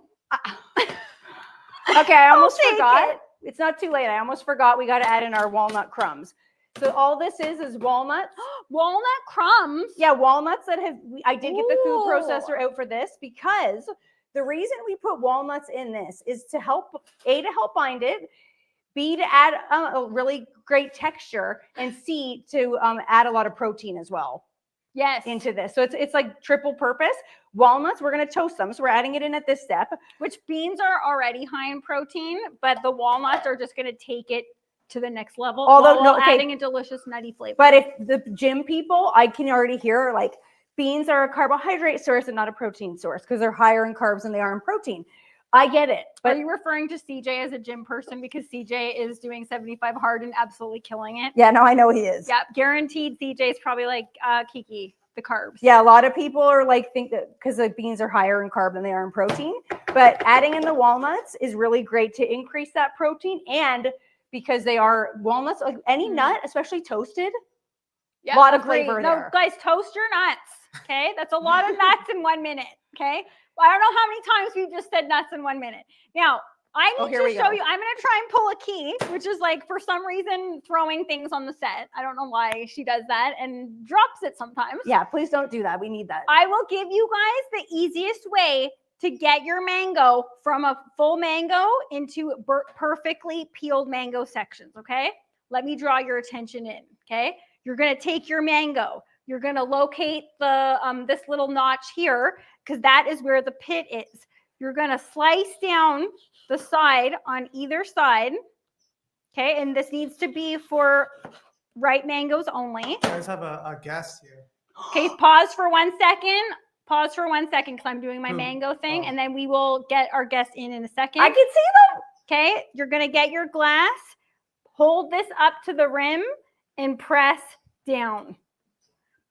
Okay, I almost take forgot. it. It's not too late. I almost forgot. We got to add in our walnut crumbs. So all this is walnuts. Walnut crumbs. Yeah, walnuts that have. I did get the food Ooh. processor out for this because the reason we put walnuts in this is to help to help bind it, B, to add a really great texture, and C, to add a lot of protein as well. Yes. Into this. So it's like triple purpose. Walnuts, we're going to toast them. So we're adding it in at this step. Which beans are already high in protein, but the walnuts are just going to take it to the next level. Although, while no, okay. adding a delicious nutty flavor. But if the gym people, I can already hear like beans are a carbohydrate source and not a protein source because they're higher in carbs than they are in protein. I get it. Are But you referring to CJ as a gym person because CJ is doing 75 hard and absolutely killing it? yeah, no, I know he is. Yeah, guaranteed CJ is probably like Kiki, the carbs. Yeah, a lot of people are like think that because the beans are higher in carb than they are in protein. But adding in the walnuts is really great to increase that protein, and because they are walnuts, like any nut, especially toasted, Yeah, lot of agree. flavor No, there. guys, toast your nuts. Okay, that's a lot of nuts in 1 minute. Okay, well, I don't know how many times we've just said nuts in 1 minute. Now, I need here to we show go. you. I'm going to try and pull a key, which is like for some reason throwing things on the set. I don't know why she does that and drops it sometimes. Yeah, please don't do that. We need that. I will give you guys the easiest way to get your mango from a full mango into perfectly peeled mango sections, okay? Let me draw your attention in, okay? You're going to take your mango. You're going to locate the this little notch here because that is where the pit is. You're going to slice down the side on either side, okay? And this needs to be for ripe mangoes only. You guys have a guest here. Okay, pause for 1 second. Pause for 1 second because I'm doing my mango thing, Oh. and then we will get our guest in a second. I can see them. Okay, you're gonna get your glass, hold this up to the rim, and press down.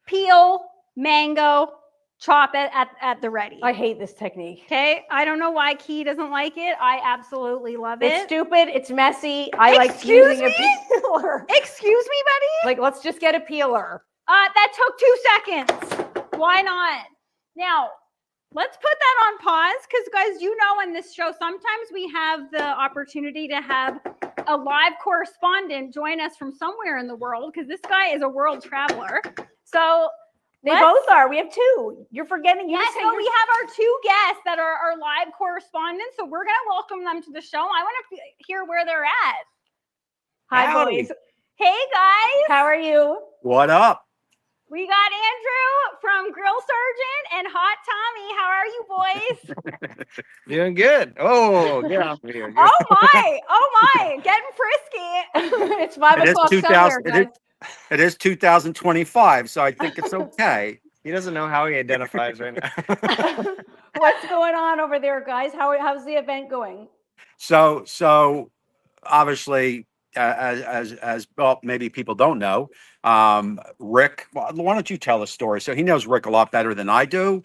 Peel mango, chop it at the ready. I hate this technique. Okay, I don't know why Key doesn't like it. I absolutely love it. It's stupid. It's messy. I like Excuse using a peeler. Excuse me, buddy. Like, let's just get a peeler. That took 2 seconds. Why not? Now, let's put that on pause because, guys, you know, in this show, sometimes we have the opportunity to have a live correspondent join us from somewhere in the world because this guy is a world traveler. So They both are. We have two. You're forgetting. yes, no, we have our 2 guests that are our live correspondents. So we're going to welcome them to the show. I want to hear where they're at. Hi, Howdy. boys. Hey, guys. How are you? What up? We got Andrew from Grill Sergeant and Hot Tommy. How are you, boys? Doing good. Oh, get off me here. Oh my, getting frisky. It's 5 It is o'clock 2000 somewhere, it guys. It is 2025, so I think it's okay. He doesn't know how he identifies right now. What's going on over there, guys? How's the event going? So obviously, as well, maybe people don't know, Rick. Well, why don't you tell the story? So he knows Rick a lot better than I do.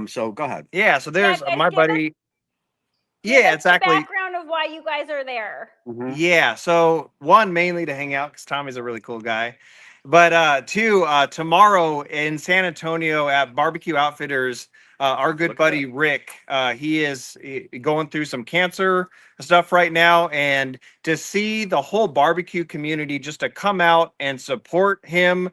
So go ahead. Yeah, so there's guys, my give us- buddy. Give Yeah, us exactly. The background of why you guys are there. Mhm. Yeah, so one, mainly to hang out because Tommy's a really cool guy. But two, tomorrow in San Antonio at Barbecue Outfitters, our good buddy Rick, he is going through some cancer stuff right now. And to see the whole barbecue community just to come out and support him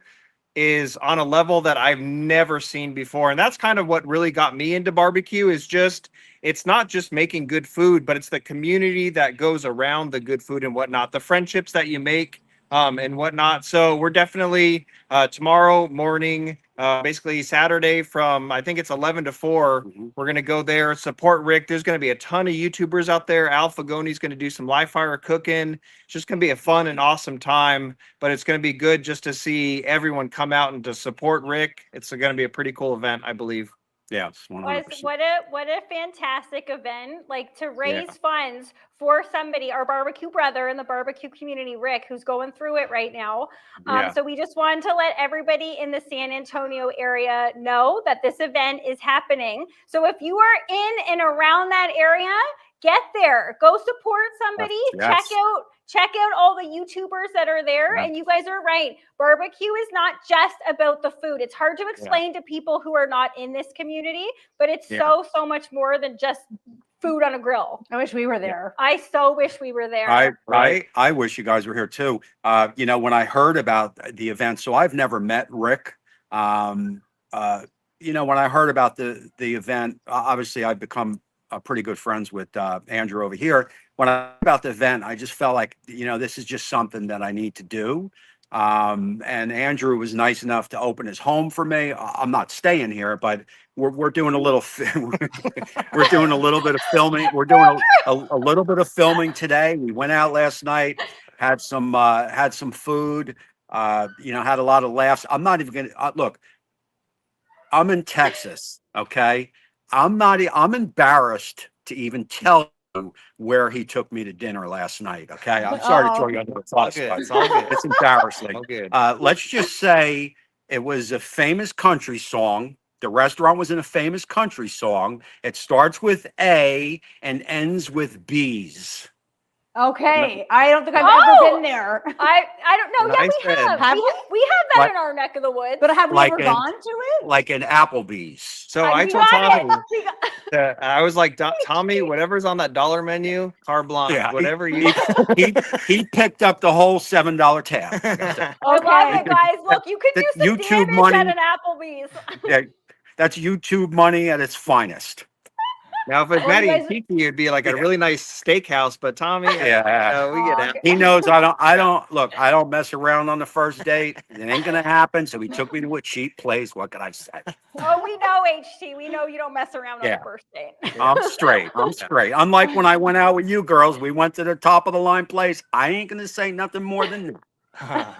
is on a level that I've never seen before. And that's kind of what really got me into barbecue is just, it's not just making good food, but it's the community that goes around the good food and whatnot, the friendships that you make and whatnot. So we're definitely tomorrow morning, basically Saturday from, I think it's 11 to 4, we're going to go there, support Rick. There's going to be a ton of YouTubers out there. Al Fagoni's going to do some live fire cooking. It's just going to be a fun and awesome time, but it's going to be good just to see everyone come out and to support Rick. It's going to be a pretty cool event, I believe. Yeah, it's 100%. What a fantastic event, like to raise funds for somebody, our barbecue brother in the barbecue community, Rick, who's going through it right now. Yeah. So we just wanted to let everybody in the San Antonio area know that this event is happening. So if you are in and around that area, Get there. Go support somebody. Yes. Check out all the YouTubers that are there. Yeah. And you guys are right. Barbecue is not just about the food. It's hard to explain to people who are not in this community, but it's so much more than just food on a grill. I wish we were there. I so wish we were there. I wish you guys were here too. You know, when I heard about the event, so I've never met Rick. You know, when I heard about the event, obviously I've become pretty good friends with Andrew over here. When I heard about the event, I just felt like, you know, this is just something that I need to do. And Andrew was nice enough to open his home for me. I'm not staying here, but we're doing a little we're doing a little bit of filming. We're doing a little bit of filming today. We went out last night, had some food, you know, had a lot of laughs. I'm not even gonna look. I'm in Texas, okay? I'm embarrassed to even tell you where he took me to dinner last night, okay? I'm sorry to throw you under the bus. It's all good. It's embarrassing. All good. Let's just say it was a famous country song. The restaurant was in a famous country song. It starts with A and ends with B's. Okay, I don't think I've ever been there. I don't know. Nice Yeah, we have. Have We have that in our neck of the woods. But have we Like ever an- gone to it? Like an Applebee's. So I we told got it. Tommy, We got- that I was like, Tommy, whatever's on that dollar menu, car blanc, Yeah, whatever you. He picked up the whole $7 tab. I love it, guys. Look, you could The do some YouTube damage money- at an Applebee's. Yeah, that's YouTube money at its finest. Now, if it's Well, Maddie you and guys- Kiki, it'd be like a really nice steakhouse. But Tommy, Yeah. we get Oh, out. He knows I don't mess around on the first date. It ain't gonna happen. So he took me to a cheap place. What can I say? Oh, we know, HT. We know you don't mess around on Yeah. the first date. I'm straight. I'm straight. Unlike when I went out with you girls, we went to the top of the line place. I ain't gonna say nothing more than that.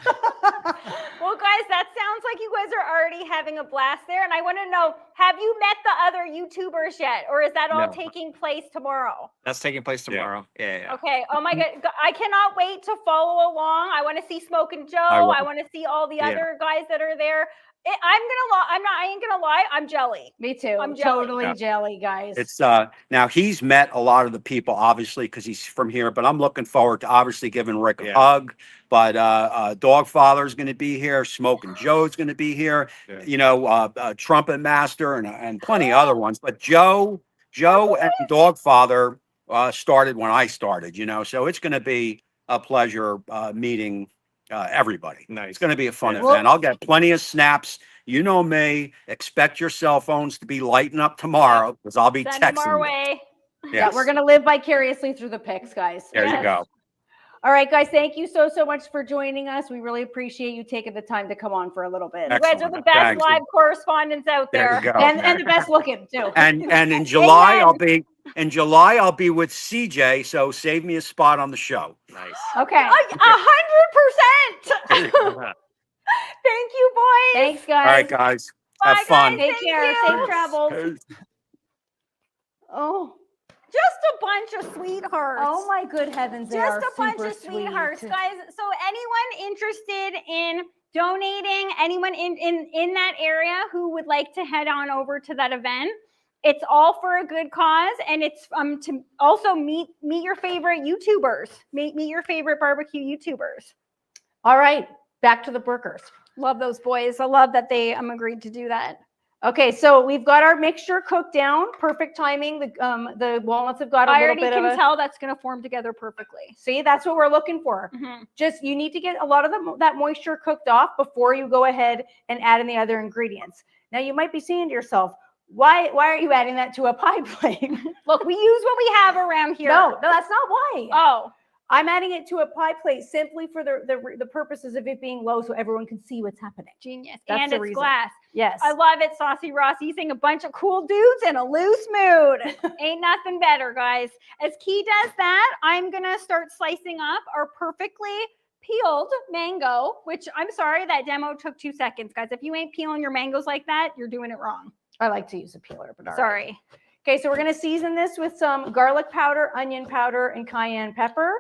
Well, guys, that sounds like you guys are already having a blast there. And I want to know, have you met the other YouTubers yet? Or is that all No. taking place tomorrow? That's taking place tomorrow. Yeah. Okay. Oh my God. I cannot wait to follow along. I want to see Smoke and Joe. will. I want to see all the Yeah. other guys that are there. I ain't gonna lie. I'm jelly. Me too. I'm jelly. Totally Yeah. jelly, guys. It's now he's met a lot of the people, obviously, because he's from here, but I'm looking forward to obviously giving Rick a Yeah. hug. But Dogfather's going to be here, Smoke and Joe's going to be here, Yeah. you know, Trumpet Master and plenty of other ones. But Joe and Dogfather started when I started, you know, so it's going to be a pleasure meeting everybody. Nice. It's going to be a fun Yeah. event. I'll get plenty of snaps. You know me. Expect your cell phones to be lighting up tomorrow because I'll be Send them texting our you. way. Yeah, Yes. we're gonna live vicariously through the pics, guys. There you Yes. go. All right, guys. Thank you so much for joining us. We really appreciate you taking the time to come on for a little bit. You guys are Excellent. the best Thanks. live correspondents out There there. you go. And the best looking too. And in July Amen. I'll be with CJ. So save me a spot on the show. Nice. Okay. 100%. Thank you, boys. Thanks, All guys. right, guys. Bye, Have fun. guys. Take Thank care. you. Safe travels. Oh. Just a bunch of sweethearts. Oh my good heavens. They are Just a bunch super of sweethearts, sweet. guys. So anyone interested in donating, anyone in that area who would like to head on over to that event, it's all for a good cause, and it's to also meet your favorite YouTubers, meet your favorite barbecue YouTubers. All right, back to the burgers. Love those boys. I love that they agreed to do that. Okay, so we've got our mixture cooked down. Perfect timing. The walnuts have got a I little already bit of can a. tell that's going to form together perfectly. See, that's what we're looking for. Mhm. Just you need to get a lot of that moisture cooked off before you go ahead and add in the other ingredients. Now you might be saying to yourself, why aren't you adding that to a pie plate? Look, we use what we have around here. No, that's not why. Oh, I'm adding it to a pie plate simply for the purposes of it being low so everyone can see what's happening. genius. That's And the it's reason. glass. Yes. I love it, Saucy Ross. Using a bunch of cool dudes in a loose mood. Ain't nothing better, guys. As Key does that, I'm going to start slicing up our perfectly peeled mango, which I'm sorry, that demo took 2 seconds, guys. If you ain't peeling your mangoes like that, you're doing it wrong. I like to use a peeler, but all right. Sorry. Okay, so we're going to season this with some garlic powder, onion powder, and cayenne pepper.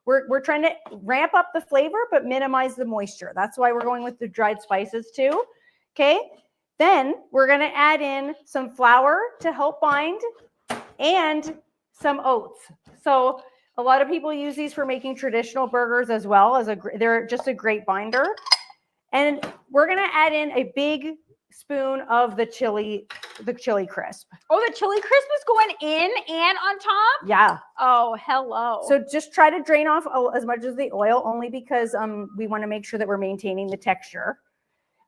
We're trying to ramp up the flavor, but minimize the moisture. That's why we're going with the dried spices too. Okay, then we're going to add in some flour to help bind and some oats. So a lot of people use these for making traditional burgers as well as they're just a great binder. And we're gonna add in a big spoon of the chili crisp. Oh, the chili crisp is going in and on top? Yeah. Oh, hello. So just try to drain off as much as the oil, only because we want to make sure that we're maintaining the texture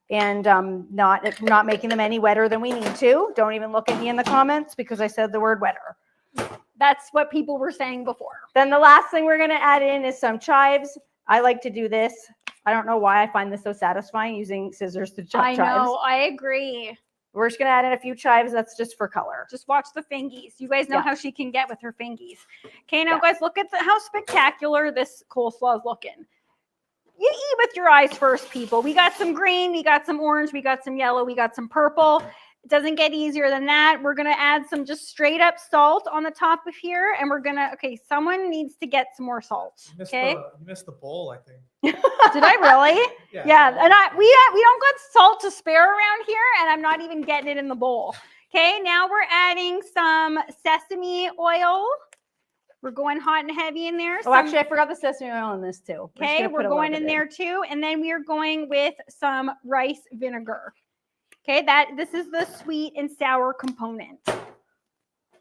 and not making them any wetter than we need to. Don't even look at me in the comments because I said the word wetter. That's what people were saying before. Then the last thing we're going to add in is some chives. I like to do this. I don't know why I find this so satisfying using scissors to chop chives. I know, I agree. We're just going to add in a few chives. That's just for color. Just watch the fingies. You guys know how she can get with her fingies. Okay, now guys, look at how spectacular this coleslaw is looking. You eat with your eyes first, people. We got some green, we got some orange, we got some yellow, we got some purple. It doesn't get easier than that. We're going to add some just straight up salt on the top of here. And we're going to, okay, someone needs to get some more salt. Okay. You missed the bowl, I think. Did I really? Yeah. And we don't got salt to spare around here. And I'm not even getting it in the bowl. Okay. Now we're adding some sesame oil. We're going hot and heavy in there. Oh, actually, I forgot the sesame oil in this too. Okay. We're going in there too. And then we are going with some rice vinegar. Okay, this is the sweet and sour component.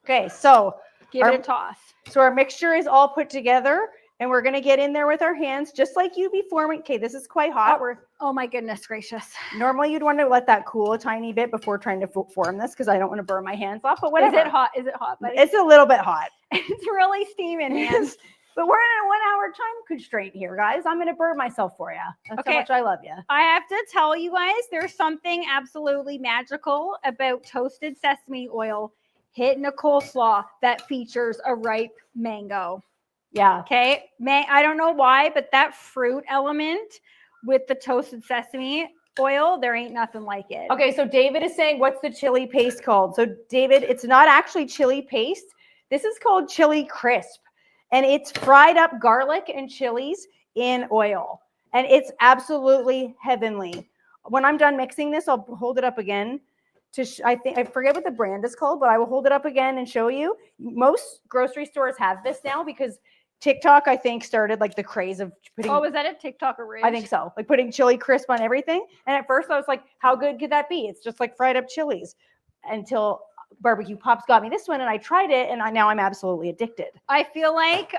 Okay, so give it a toss. So our mixture is all put together, and we're gonna get in there with our hands, just like you before. Okay, this is quite hot. Oh my goodness gracious! Normally, you'd want to let that cool a tiny bit before trying to form this, because I don't want to burn my hands off. But whatever. Is it hot? Is it hot? Buddy? It's a little bit hot. It's really steaming, hands. But we're in a 1 hour time constraint here, guys. I'm going to burn myself for you. That's how much I love you. I have to tell you guys, there's something absolutely magical about toasted sesame oil hitting a coleslaw that features a ripe mango. Yeah. Okay. I don't know why, but that fruit element with the toasted sesame oil, there ain't nothing like it. Okay. So David is saying, what's the chili paste called? So David, it's not actually chili paste. This is called chili crisp. And it's fried up garlic and chilies in oil. And it's absolutely heavenly. When I'm done mixing this, I'll hold it up again. I forget what the brand is called, but I will hold it up again and show you. Most grocery stores have this now because TikTok, I think, started like the craze of putting. Oh, was that a TikTok original? I think so. Like putting chili crisp on everything. And at first I was like, how good could that be? It's just like fried up chilies. Until Barbecue Pops got me this one and I tried it and now I'm absolutely addicted. I feel like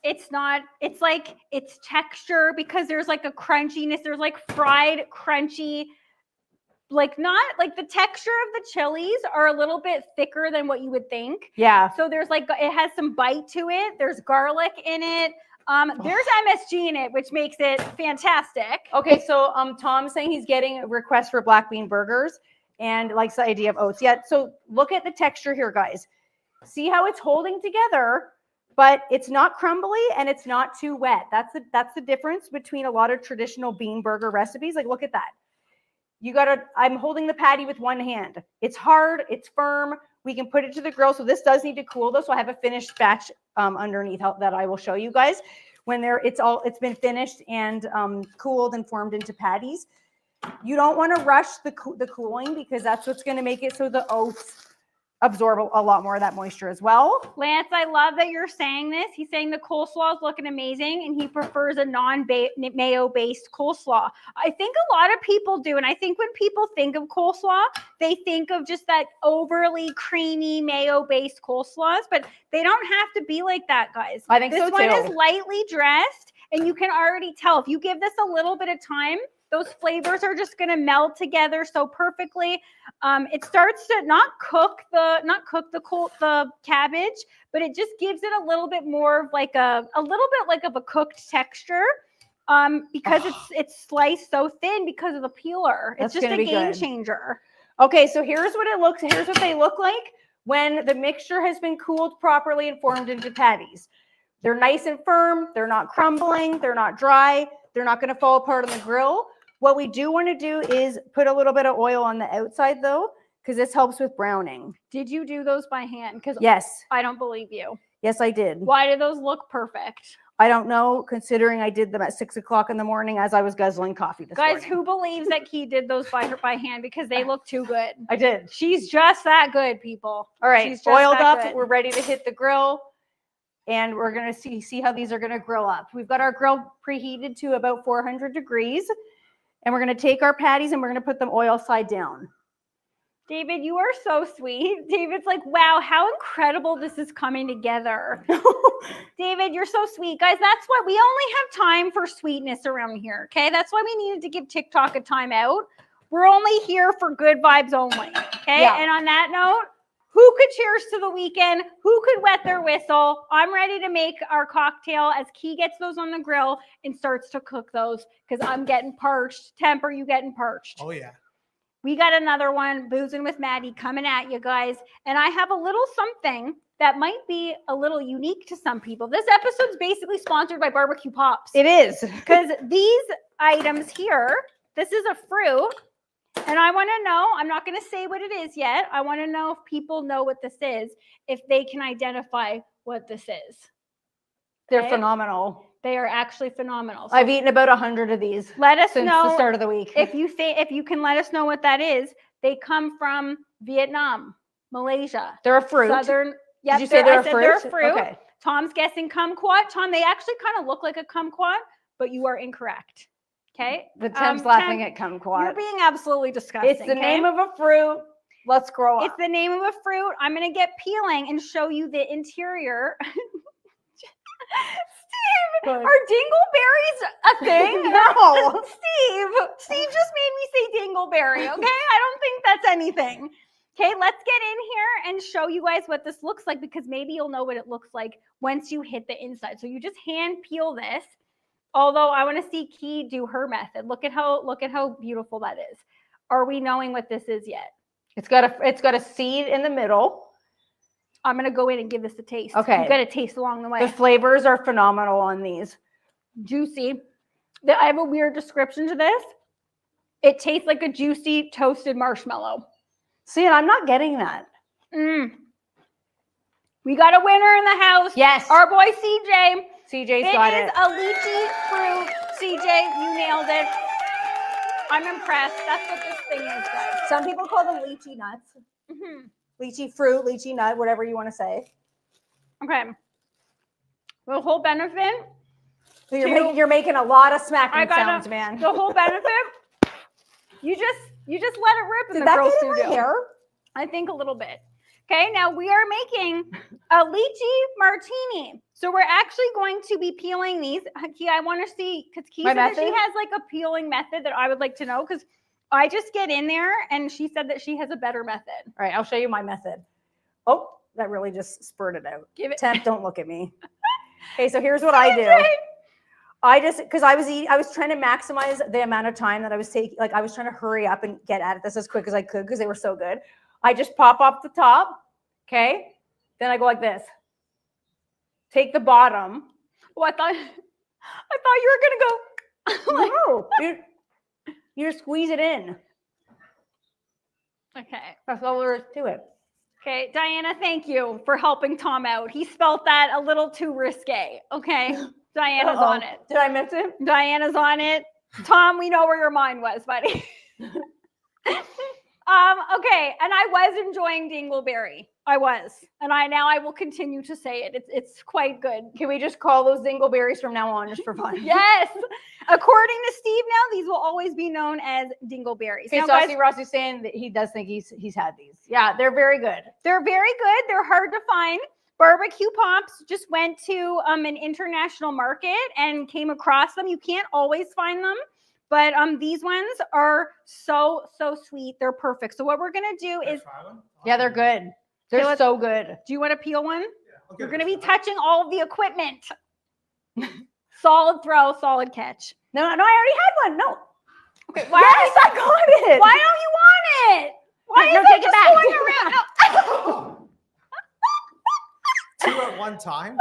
it's texture because there's like a crunchiness. There's like fried crunchy, like not like the texture of the chilies are a little bit thicker than what you would think. Yeah. So there's like, it has some bite to it. There's garlic in it. There's MSG in it, which makes it fantastic. Okay. So Tom's saying he's getting requests for black bean burgers and likes the idea of oats. Yeah. So look at the texture here, guys. See how it's holding together, but it's not crumbly and it's not too wet. That's the difference between a lot of traditional bean burger recipes. Like, look at that. I'm holding the patty with one hand. It's hard, it's firm. We can put it to the grill. So this does need to cool though. So I have a finished batch underneath that I will show you guys when it's been finished and cooled and formed into patties. You don't want to rush the cooling because that's what's going to make it so the oats absorb a lot more of that moisture as well. Lance, I love that you're saying this. He's saying the coleslaw is looking amazing and he prefers a non-mayo-based coleslaw. I think a lot of people do. And I think when people think of coleslaw, they think of just that overly creamy mayo-based coleslaws, but they don't have to be like that, guys. I think so too. This one is lightly dressed and you can already tell if you give this a little bit of time, those flavors are just going to meld together so perfectly. It starts to not cook the cabbage, but it just gives it a little bit more of like a little bit like of a cooked texture because it's sliced so thin because of the peeler. It's just a game changer. Okay, so here's what it looks. Here's what they look like when the mixture has been cooled properly and formed into patties. They're nice and firm. They're not crumbling. They're not dry. They're not going to fall apart on the grill. What we do want to do is put a little bit of oil on the outside though, because this helps with browning. Did you do those by hand? Because yes, I don't believe you. Yes, I did. Why do those look perfect? I don't know, considering I did them at 6 o'clock in the morning as I was guzzling coffee this Guys, morning. who believes that Key did those by hand because they look too good? I did. She's just that good, people. All right, She's just oiled that up. good. We're ready to hit the grill. And we're going to see how these are going to grill up. We've got our grill preheated to about 400 degrees. And we're going to take our patties and we're going to put them oil side down. David, you are so sweet. David's like, wow, how incredible this is coming together. David, you're so sweet. Guys, that's why we only have time for sweetness around here, okay? That's why we needed to give TikTok a timeout. We're only here for good vibes only, okay? Yeah. And on that note, who could cheers to the weekend? Who could wet their whistle? I'm ready to make our cocktail as Key gets those on the grill and starts to cook those because I'm getting parched. Temp, are you getting parched? Oh yeah. We got another one, Boozing with Maddie, coming at you guys. And I have a little something that might be a little unique to some people. This episode's basically sponsored by Barbecue Pops. It is. Because these items here, this is a fruit. And I want to know, I'm not going to say what it is yet. I want to know if people know what this is, if they can identify what this is. They're Okay? phenomenal. They are actually phenomenal. So I've eaten about 100 of these let us since know the start of the week. if you can let us know what that is. They come from Vietnam, Malaysia, They're a fruit. southern. Did you say they're a fruit? They're a fruit. Okay. Tom's guessing kumquat. Tom, they actually kind of look like a kumquat, but you are incorrect. Okay. The Temp's laughing Temp, at kumquat. You're being absolutely disgusting. It's the okay? name of a fruit. Let's grow up. It's the name of a fruit. I'm going to get peeling and show you the interior. Steve, Good. are dingleberries a thing? No. Steve just made me say dingleberry, okay? I don't think that's anything. Okay, let's get in here and show you guys what this looks like because maybe you'll know what it looks like once you hit the inside. So you just hand peel this. Although I want to see Key do her method. Look at how beautiful that is. Are we knowing what this is yet? It's got a seed in the middle. I'm going to go in and give this a taste. Okay. You got to taste along the way. The flavors are phenomenal on these. Juicy. I have a weird description to this. It tastes like a juicy toasted marshmallow. See, and I'm not getting that. We got a winner in the house. Yes. Our boy CJ. CJ's got It is it. a lychee fruit. CJ, you nailed it. I'm impressed. That's what this thing is, guys. Some people call them lychee nuts. Mhm. Lychee fruit, lychee nut, whatever you want to say. Okay. The whole benefit. So you're making a lot of I smacking got sounds, man. The whole benefit. You just let it rip in Did the that grill get in my studio. hair? I think a little bit. Okay, now we are making a lychee martini. So we're actually going to be peeling these. Key, I want to see, because Key My said that she method? has like a peeling method that I would like to know, because I just get in there and she said that she has a better method. All right, I'll show you my method. Oh, that really just spurted out. Give it. Temp, don't look at me. Okay, so here's what I do. Because I was trying to maximize the amount of time that I was taking. Like I was trying to hurry up and get at this as quick as I could because they were so good. I just pop off the top, okay? Then I go like this. Take the bottom. Oh, I thought you were gonna go. No, you just squeeze it in. Okay. That's all there is to it. Okay, Diana, thank you for helping Tom out. He spelt that a little too risque. Okay, Diana's Uh-oh. on it. Did I miss it? Diana's on it. Tom, we know where your mind was, buddy. Okay, and I was enjoying Dingleberry. I was, and I will continue to say it. It's quite good. Can we just call those dingleberries from now on just for fun? Yes, according to Steve, now these will always be known as Dingleberries. Okay, Now, so I guys, see Rossi's saying that he does think he's had these. Yeah, they're very good. they're very good. They're hard to find. Barbecue Pops just went to an international market and came across them. You can't always find them. But these ones are so sweet. They're perfect. So what we're gonna do is, Yeah, they're good. They're let's- so good. do you want to peel one? Yeah, okay, You're gonna be that's fine. touching all of the equipment. Solid throw, solid catch. No, I already had one. No. Okay, Yes, I got it. why don't you want it? Why No, is take it it just back. going around? No. Two at one time.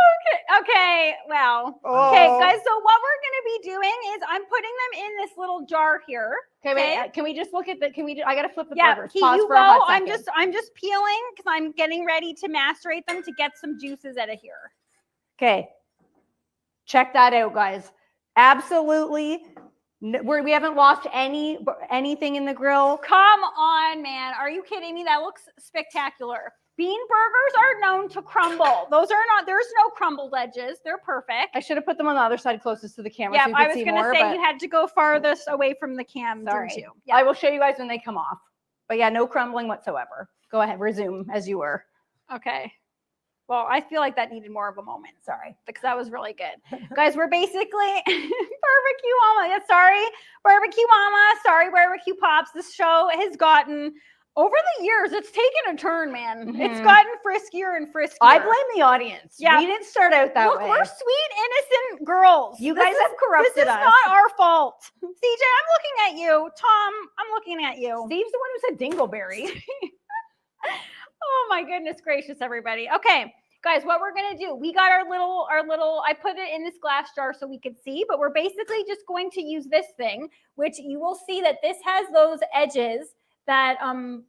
Okay, well. Oh. Okay, guys, so what we're gonna be doing is I'm putting them in this little jar here. Okay, wait. Okay. Can we just look at the? I gotta flip the Yeah, burgers. Key, Pause you for a hot go. I'm second. just peeling because I'm getting ready to macerate them to get some juices out of here. Okay. Check that out, guys. Absolutely. We haven't lost anything in the grill. Come on, man. Are you kidding me? That looks spectacular. Bean burgers are known to crumble. There's no crumbled edges. They're perfect. I should have put them on the other side closest to the camera. Yeah, so you I could was see going to more, say but you had to go farthest away from the cam, sorry. didn't you? Yeah. I will show you guys when they come off. But yeah, no crumbling whatsoever. Go ahead, resume as you were. Okay. Well, I feel like that needed more of a moment. Sorry, because that was really good. Guys, we're basically barbecue mama. Yeah, sorry, barbecue mama. Sorry, barbecue pops. This show has gotten, over the years, it's taken a turn, man. It's gotten friskier and friskier. I blame the audience. Yeah. We didn't start out that Look, way. we're sweet, innocent girls. You guys have corrupted This is us. not our fault. CJ, I'm looking at you. Tom, I'm looking at you. Steve's the one who said dingleberry. Oh my goodness gracious, everybody. Okay, guys, what we're gonna do, we got our little, I put it in this glass jar so we could see, but we're basically just going to use this thing, which you will see that this has those edges that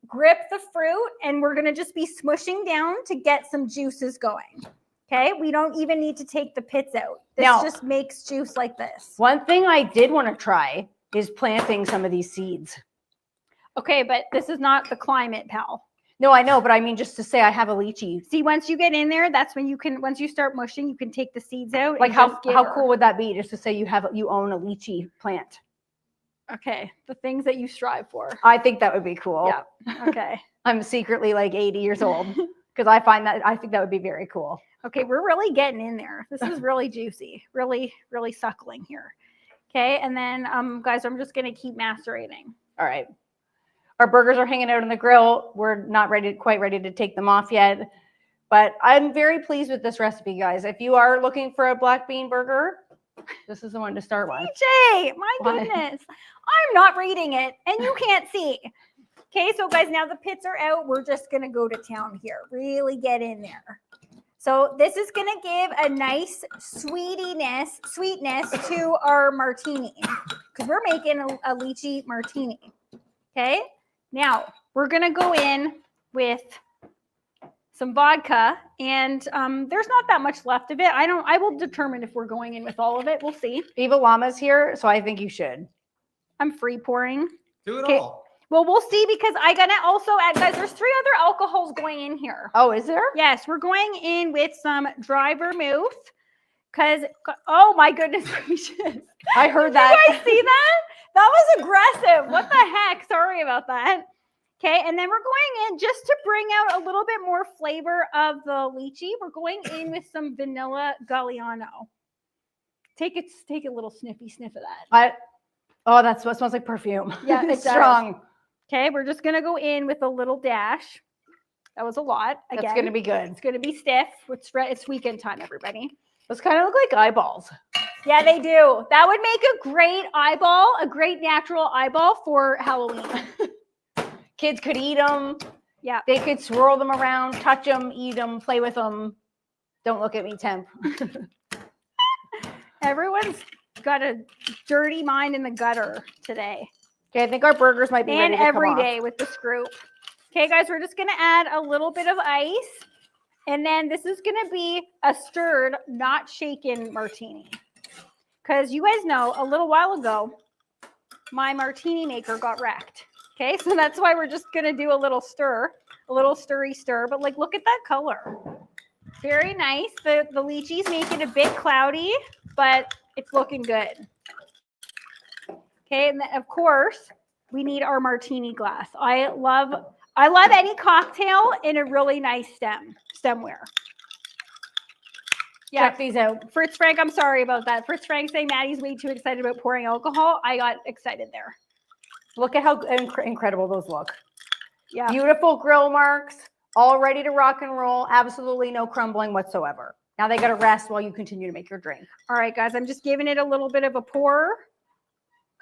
grip the fruit, and we're gonna just be smushing down to get some juices going. Okay, we don't even need to take the pits out. This Now, just makes juice like this. one thing I did want to try is planting some of these seeds. Okay, but this is not the climate, pal. No, I know, but I mean, just to say I have a lychee. See, once you get in there, that's when you can, once you start mushing, you can take the seeds out. Like and how just give her. cool would that be just to say you own a lychee plant? Okay, the things that you strive for. I think that would be cool. Yeah. Okay. I'm secretly like 80 years old because I think that would be very cool. Okay, we're really getting in there. This is really juicy. Really, really suckling here. Okay, and then guys, I'm just gonna keep macerating. All right. Our burgers are hanging out on the grill. We're not quite ready to take them off yet. But I'm very pleased with this recipe, guys. If you are looking for a black bean burger, this is the one to start with. CJ, my What? goodness. I'm not reading it and you can't see. Okay, so guys, now the pits are out. We're just gonna go to town here. Really get in there. So this is gonna give a nice sweetness to our martini because we're making a lychee martini. Okay, now we're gonna go in with some vodka, and there's not that much left of it. I will determine if we're going in with all of it. We'll see. Viva Llama's here, so I think you should. I'm free pouring. Do it Okay. all. Well, we'll see because I gotta also add, guys, there's 3 other alcohols going in here. Oh, is there? Yes, we're going in with some dry vermouth because, oh my goodness gracious. I heard Did that. you guys see that? That was aggressive. What the heck? Sorry about that. Okay, and then we're going in just to bring out a little bit more flavor of the lychee. We're going in with some vanilla Galliano. Take a little sniffy sniff of that. That's what smells like perfume. Yeah, It's it does. strong. Okay, we're just gonna go in with a little dash. That was a lot. Again, That's gonna be good. it's gonna be stiff. It's weekend time, everybody. Those kind of look like eyeballs. Yeah, they do. That would make a great eyeball, a great natural eyeball for Halloween. Kids could eat them. Yeah. They could swirl them around, touch them, eat them, play with them. Don't look at me, Temp. Everyone's got a dirty mind in the gutter today. Okay, I think our burgers might be And ready to come every off. day with this group. Okay, guys, we're just gonna add a little bit of ice. And then this is gonna be a stirred, not shaken martini. Because you guys know, a little while ago, my martini maker got wrecked. Okay, so that's why we're just gonna do a little stir, a little stirry stir. But like, look at that color. Very nice. The lychee's making it a bit cloudy, but it's looking good. Okay, and then of course, we need our martini glass. I love any cocktail in a really nice stemware. Yeah, Check these out. Fritz Frank, I'm sorry about that. Fritz Frank saying Maddie's way too excited about pouring alcohol. I got excited there. Look at how incredible those look. Yeah. Beautiful grill marks, all ready to rock and roll. Absolutely no crumbling whatsoever. Now they got to rest while you continue to make your drink. All right, guys, I'm just giving it a little bit of a pour.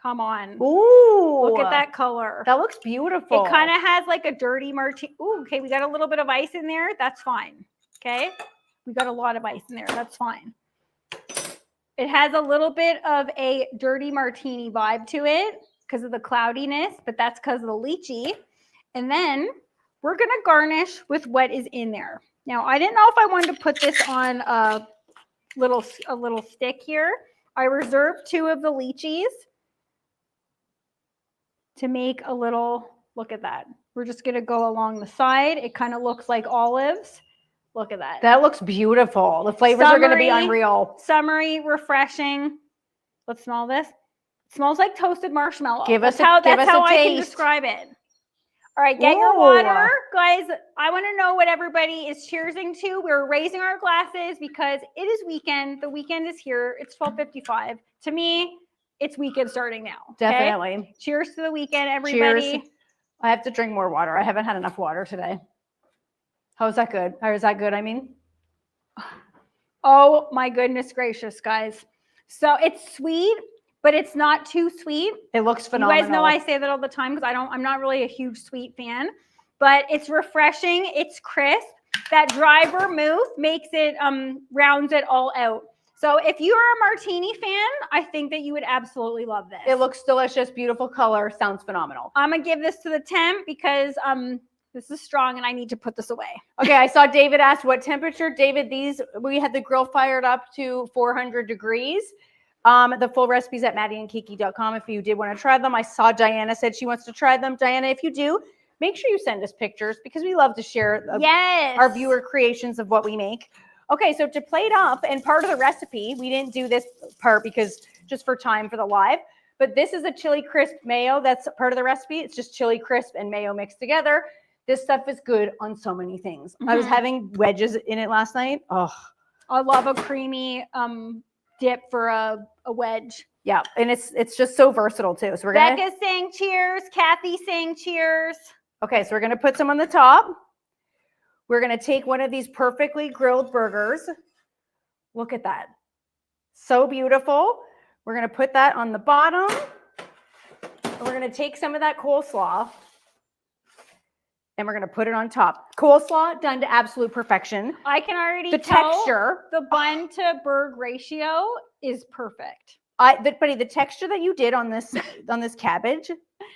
Come on. Ooh. Look at that color. That looks beautiful. It kind of has like a dirty martini. Ooh, okay, we got a little bit of ice in there. That's fine. Okay. We got a lot of ice in there. That's fine. It has a little bit of a dirty martini vibe to it because of the cloudiness, but that's because of the lychee. And then we're going to garnish with what is in there. Now, I didn't know if I wanted to put this on a a little stick here. I reserved 2 of the lychees to make a little, look at that. We're just gonna go along the side. It kind of looks like olives. Look at that. That looks beautiful. The flavors are going to be Summery. unreal. Summery, refreshing. Let's smell this. It smells like toasted marshmallow. Give us That's how a I can taste. describe it. All right, get your Ooh. water. Guys, I want to know what everybody is cheersing to. We're raising our glasses because it is weekend. The weekend is here. It's 12:55. To me, it's weekend starting now. Okay? Definitely. Cheers to the weekend, everybody. Cheers. I have to drink more water. I haven't had enough water today. How's that good? How is that good? I mean, Oh my goodness gracious, guys. So it's sweet, but it's not too sweet. it looks phenomenal. You guys know I say that all the time because I'm not really a huge sweet fan, but it's refreshing. It's crisp. That dry vermouth makes it, rounds it all out. So if you are a martini fan, I think that you would absolutely love this. It looks delicious, beautiful color, sounds phenomenal. I'm gonna give this to the temp because this is strong and I need to put this away. Okay, I saw David asked what temperature. David, we had the grill fired up to 400 degrees. The full recipes at maddieandkiki.com if you did want to try them. I saw Diana said she wants to try them. Diana, if you do, make sure you send us pictures because we love to share Yes. our viewer creations of what we make. Okay, so to plate up, and part of the recipe, we didn't do this part because just for time for the live, but this is a chili crisp mayo. That's part of the recipe. It's just chili crisp and mayo mixed together. This stuff is good on so many things. I was having wedges in it last night. Oh, I love a creamy dip for a wedge. yeah, and it's just so versatile too. So we're gonna Becca's saying cheers. Kathy saying cheers. okay, so we're gonna put some on the top. We're gonna take one of these perfectly grilled burgers. Look at that, so beautiful. We're gonna put that on the bottom, and we're gonna take some of that coleslaw, and we're gonna put it on top. Coleslaw done to absolute perfection. I can already The tell texture, the bun to burg ratio is perfect. buddy, the texture that you did on this cabbage,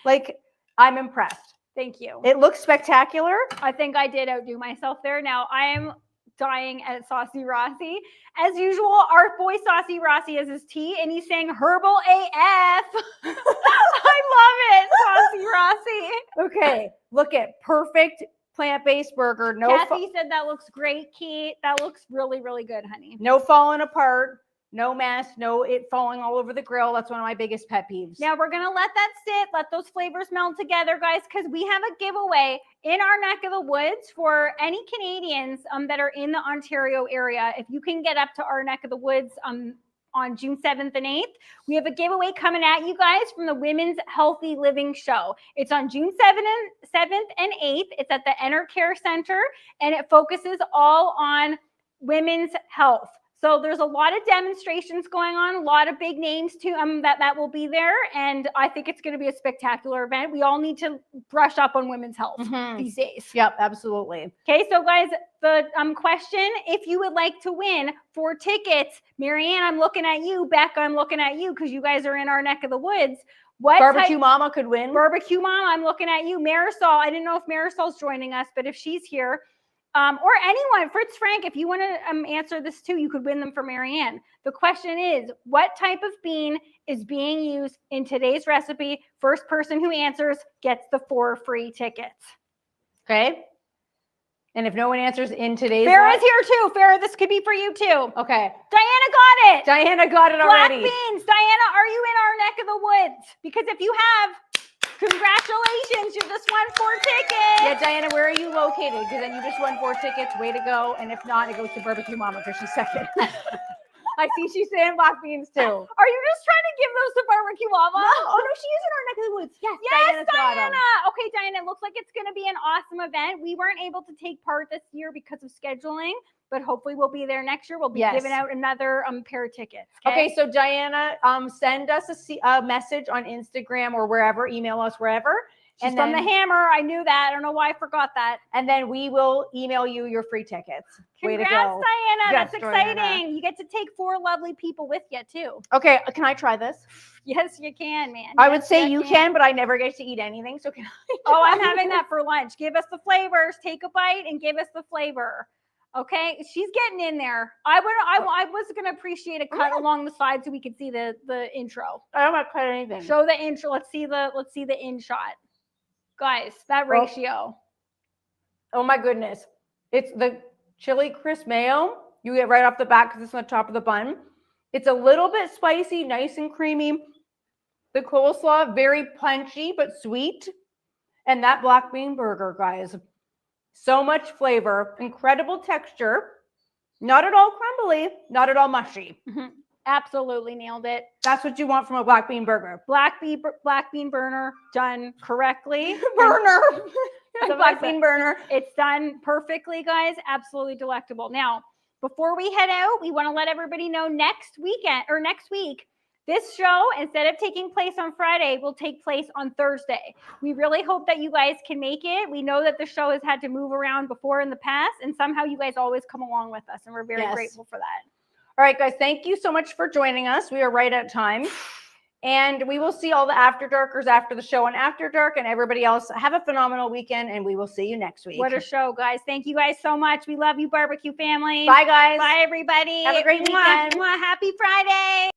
like I'm impressed. Thank you. It looks spectacular. I think I did outdo myself there. Now I am dying at Saucy Rossi. As usual, our boy Saucy Rossi has his tea and he's saying herbal AF. I love it, Saucy Rossi. Okay, look at perfect plant-based burger. No, Kathy said that looks great, Kate. That looks really, really good, honey. no falling apart, no mess, no it falling all over the grill. That's one of my biggest pet peeves. Now we're gonna let that sit, let those flavors meld together, guys, because we have a giveaway in our neck of the woods for any Canadians that are in the Ontario area. If you can get up to our neck of the woods on June 7th and 8th, we have a giveaway coming at you guys from the Women's Healthy Living Show. It's on June 7th and 8th. It's at the Enter Care Center, and it focuses all on women's health. So there's a lot of demonstrations going on, a lot of big names too that will be there, and I think it's going to be a spectacular event. We all need to brush up on women's health these days. Yep, absolutely. Okay, so guys, the question, if you would like to win 4 tickets, Marianne, I'm looking at you, Becca, I'm looking at you because you guys are in our neck of the woods. What Barbecue Mama could win. Barbecue Mama, I'm looking at you. Marisol, I didn't know if Marisol's joining us, but if she's here, or anyone, Fritz Frank, if you want to answer this too, you could win them for Marianne. The question is, what type of bean is being used in today's recipe? First person who answers gets the 4 free tickets. Okay. And if no one answers in today's Farrah's here too. Farrah, this could be for you too. okay. Diana got it. Diana got it Black already. beans. Diana, are you in our neck of the woods? Because if you have, congratulations, you just won 4 tickets. Yeah, Diana, where are you located? Because then you just won 4 tickets. Way to go. And if not, it goes to Barbecue Mama because she's second. I see she's saying black beans too. Are you just trying to give those to Barbecue Mama? No, oh no, she is in our neck of the woods. Yes, Yes, Diana's got 'em. Diana. Okay, Diana, it looks like it's going to be an awesome event. We weren't able to take part this year because of scheduling, but hopefully we'll be there next year. We'll be Yes. giving out another pair of tickets. Okay, so Diana, send us a message on Instagram or wherever, email us wherever. She's and from then, the Hammer. I knew that. I don't know why I forgot that. and then we will email you your free tickets. Way to Congrats, go. Diana. Yes, That's Diana. exciting. You get to take 4 lovely people with you too. Okay, can I try this? Yes, you can, man. I Yes, would say you can, but I never get to eat anything. So can I? Oh, I'm having that for lunch. Give us the flavors. Take a bite and give us the flavor. Okay, she's getting in there. I was gonna appreciate a cut along the side so we could see the intro. I don't want to cut anything. Show the intro. Let's see the in shot, guys. That ratio. Oh my goodness. It's the chili crisp mayo. You get right off the bat because it's on the top of the bun. It's a little bit spicy, nice and creamy. The coleslaw, very punchy but sweet. And that black bean burger, guys. So much flavor, incredible texture. Not at all crumbly, not at all mushy. Absolutely nailed it. That's what you want from a black bean burger. Black bean burner done correctly. Burner. The Black bean burner. It's done perfectly, guys. Absolutely delectable. Now, before we head out, we want to let everybody know next week, this show, instead of taking place on Friday, will take place on Thursday. We really hope that you guys can make it. We know that the show has had to move around before in the past, and somehow you guys always come along with us, and we're very grateful for that. All right, guys, thank you so much for joining us. We are right at time. And we will see all the After Darkers after the show on After Dark, and everybody else. Have a phenomenal weekend, and we will see you next week. What a show, guys. Thank you guys so much. We love you, barbecue family. Bye, guys. Bye, everybody. Have a great weekend. Happy Friday.